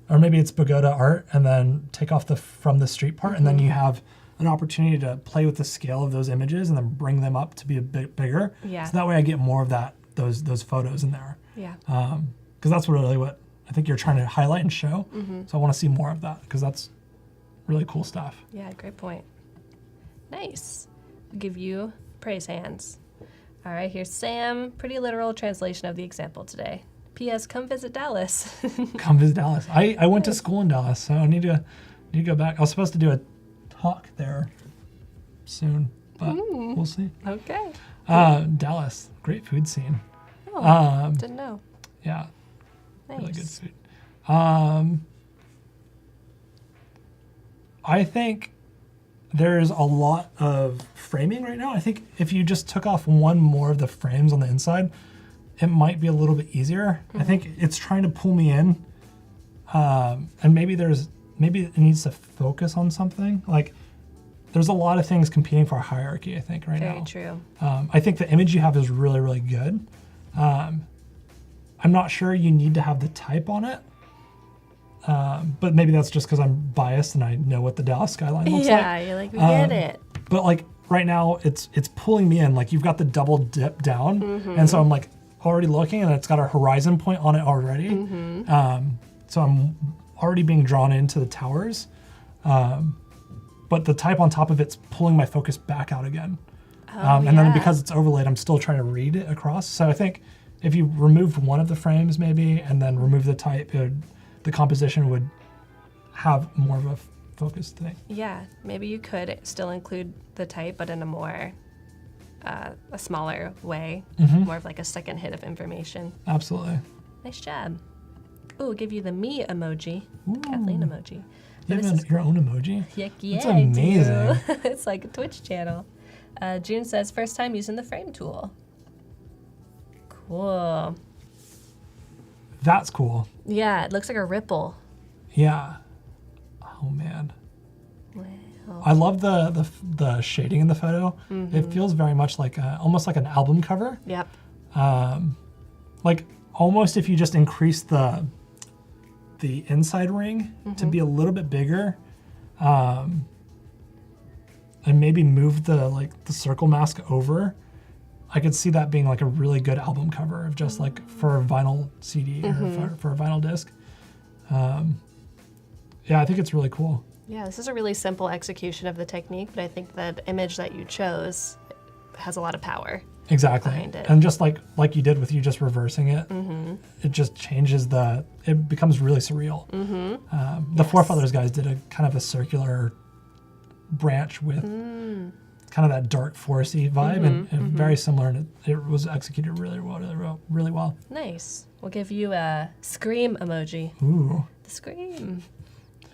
or maybe it's pagoda art and then take off the from the street part, and then you have an opportunity to play with the scale of those images and then bring them up to be a bit bigger. Yeah. So that way I get more of those photos in there. Yeah. Because that's really what I think you're trying to highlight and show. So I want to see more of that because that's really cool stuff. Yeah, great point. Nice. I'll give you praise hands. All right, here's Sam. Pretty literal translation of the example today. P.S. Come visit Dallas. Come visit Dallas. I went to school in Dallas, so I need to go back. I was supposed to do a talk there soon, but we'll see. Okay. Dallas, great food scene. Oh, didn't know. Yeah, Nice. really good food. I think there's a lot of framing right now. I think if you just took off one more of the frames on the inside, it might be a little bit easier. I think it's trying to pull me in, and maybe it needs to focus on something. Like, there's a lot of things competing for a hierarchy, I think, right now. Very true. I think the image you have is really, really good. I'm not sure you need to have the type on it, but maybe that's just because I'm biased and I know what the Dallas skyline looks like. Yeah, you're like, we get it. But like right now, it's pulling me in. Like, you've got the double dip down, and so I'm like already looking, and it's got a horizon point on it already. So I'm already being drawn into the towers, but the type on top of it's pulling my focus back out again. And then because it's overlaid, I'm still trying to read it across. So I think if you removed one of the frames maybe and then remove the type, the composition would have more of a focused thing. Yeah, maybe you could still include the type, but in a more, a smaller way, more of like a second hit of information. Absolutely. Nice job. Ooh, give you the me emoji, Kathleen emoji. You This have your own emoji? Heck yeah, That's amazing. I do. It's like a Twitch channel. June says, first time using the frame tool. Cool. That's cool. Yeah, it looks like a ripple. Yeah. Oh man. Wow. I love the shading in the photo. It feels very much like almost like an album cover. Yep. Like almost if you just increase the inside ring to be a little bit bigger, and maybe move the circle mask over, I could see that being like a really good album cover of just like for a vinyl CD or for a vinyl disc. Yeah, I think it's really cool. Yeah, this is a really simple execution of the technique, but I think that image that you chose has a lot of power. Exactly. Behind it. And just like you did with you just reversing it, it just changes it becomes really surreal. The Forefathers guys did a kind of a circular branch with kind of that dark foresty vibe and very similar, and it was executed really well. Nice. We'll give you a scream emoji. Ooh. The scream.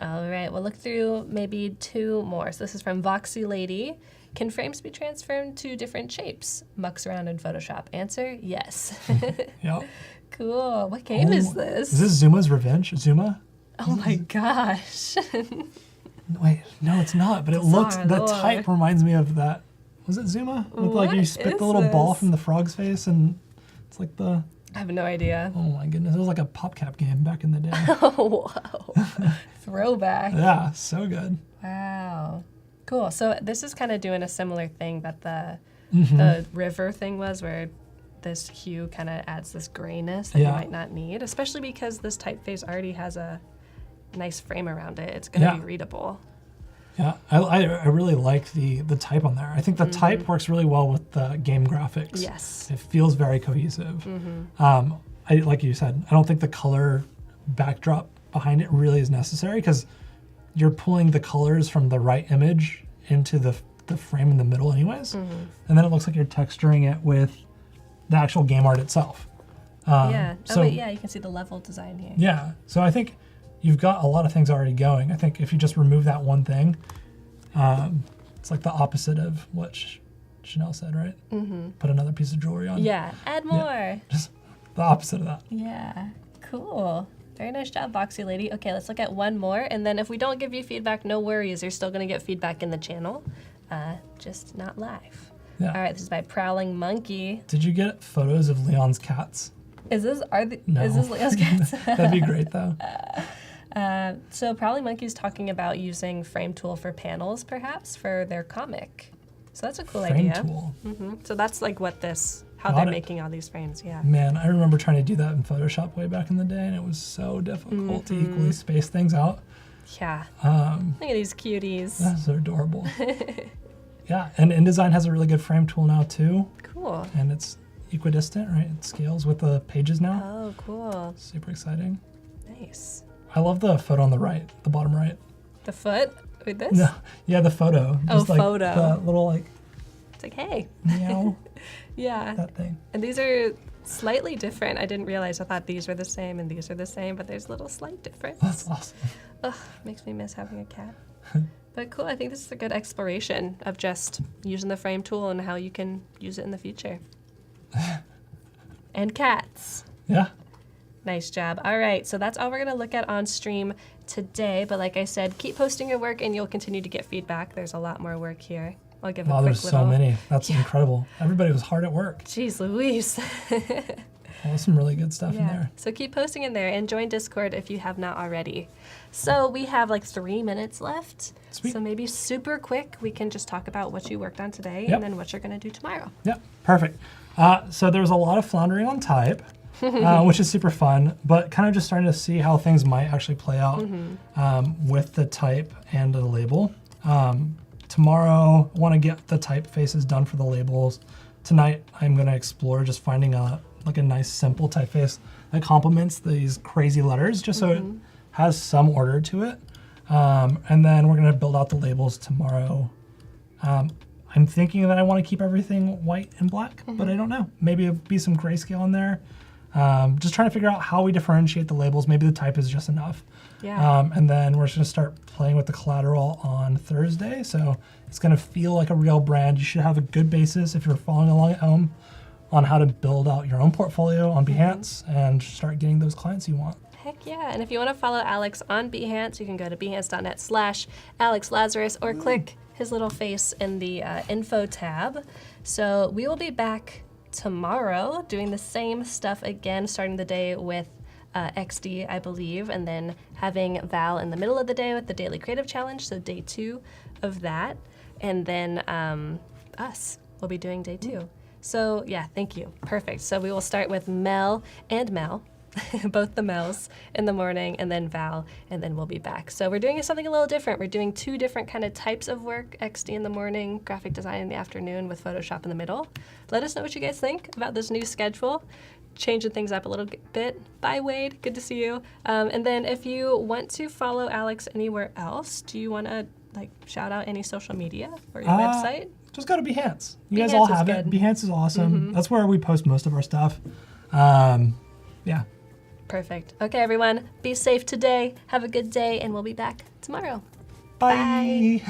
All right, we'll look through maybe two more. So this is from Voxy Lady. Can frames be transformed to different shapes? Mucks around in Photoshop. Answer, yes. Yep. Cool. What game is this? Is this Zuma's Revenge? Zuma? Oh my gosh. Wait, no, it's not. But it looks. The type reminds me of that. Was it Zuma? With like you What spit the is little ball this? from the frog's face, and it's like the. I have no idea. Oh my goodness! It was like a PopCap game back in the day. Oh, wow. Throwback. Yeah, so good. Wow. Cool. So this is kind of doing a similar thing that the river thing was, where this hue kind of adds this grayness that you might not need, especially because this typeface already has a nice frame around it. It's going to be readable. Yeah, I really like the type on there. I think the type works really well with the game graphics. Yes. It feels very cohesive. Like you said, I don't think the color backdrop behind it really is necessary because you're pulling the colors from the right image into the frame in the middle anyways. And then it looks like you're texturing it with the actual game art itself. Yeah. So, you can see the level design here. Yeah. So I think you've got a lot of things already going. I think if you just remove that one thing, it's like the opposite of what Chanel said, right? Put another piece of jewelry on. Yeah. Add more. Yeah. Just the opposite of that. Yeah. Cool. Very nice job, Boxy Lady. Okay, let's look at one more, and then if we don't give you feedback, no worries. You're still going to get feedback in the channel, just not live. Yeah. All right, this is by Prowling Monkey. Did you get photos of Leon's cats? Is this No. Is this Leo's cats? That'd be great, though. So Prowling Monkey's talking about using frame tool for panels, perhaps, for their comic. So that's a cool Frame idea. tool. So that's like how Got they're it. making all these frames, yeah. Man, I remember trying to do that in Photoshop way back in the day, and it was so difficult to equally space things out. Yeah. Look at these cuties. That's so adorable. Yeah, and InDesign has a really good frame tool now, too. Cool. And it's equidistant, right? It scales with the pages now. Oh, cool. Super exciting. Nice. I love the photo on the right, the bottom right. The foot with this? No, yeah, the photo. Oh, like photo. The little like It's like, hey. meow, Yeah. that thing. And these are slightly different. I didn't realize. I thought these were the same and these are the same, but there's a little slight difference. That's awesome. Ugh, makes me miss having a cat. But cool, I think this is a good exploration of just using the frame tool and how you can use it in the future. And cats. Yeah. Nice job. All right, so that's all we're gonna look at on stream today. But like I said, keep posting your work and you'll continue to get feedback. There's a lot more work here. I'll give a Wow, quick there's so many. That's incredible. Everybody was hard at work. Jeez Louise. Well, there's some really good stuff in there. So keep posting in there and join Discord if you have not already. So we have like 3 minutes left. Sweet. So maybe super quick, we can just talk about what you worked on today Yep. and then what you're gonna do tomorrow. Yep, perfect. So there was a lot of floundering on type, which is super fun, but kind of just starting to see how things might actually play out with the type and the label. Tomorrow, I want to get the typefaces done for the labels. Tonight, I'm going to explore just finding a nice simple typeface that complements these crazy letters, just so it has some order to it. And then we're going to build out the labels tomorrow. I'm thinking that I want to keep everything white and black, but I don't know. Maybe it'll be some grayscale in there. Just trying to figure out how we differentiate the labels. Maybe the type is just enough. Yeah. And then we're just going to start playing with the collateral on Thursday. So it's going to feel like a real brand. You should have a good basis if you're following along at home on how to build out your own portfolio on Behance and start getting those clients you want. Heck yeah. And if you want to follow Alex on Behance, you can go to behance.net/Alex Lazaris or click his little face in the info tab. So we will be back tomorrow doing the same stuff again, starting the day with XD, I believe, and then having Val in the middle of the day with the Daily Creative Challenge, so day 2 of that. And then us will be doing day 2. So yeah, thank you. Perfect. So we will start with Mel and Mel, both the Mels in the morning, and then Val, and then we'll be back. So we're doing something a little different. We're doing 2 different kind of types of work, XD in the morning, graphic design in the afternoon with Photoshop in the middle. Let us know what you guys think about this new schedule. Changing things up a little bit. Bye, Wade. Good to see you. And then if you want to follow Alex anywhere else, do you want to shout out any social media or your website? Just go to Behance. You guys Behance all is have it. good. Behance is awesome. That's where we post most of our stuff. Yeah. Perfect. Okay, everyone. Be safe today. Have a good day, and we'll be back tomorrow. Bye.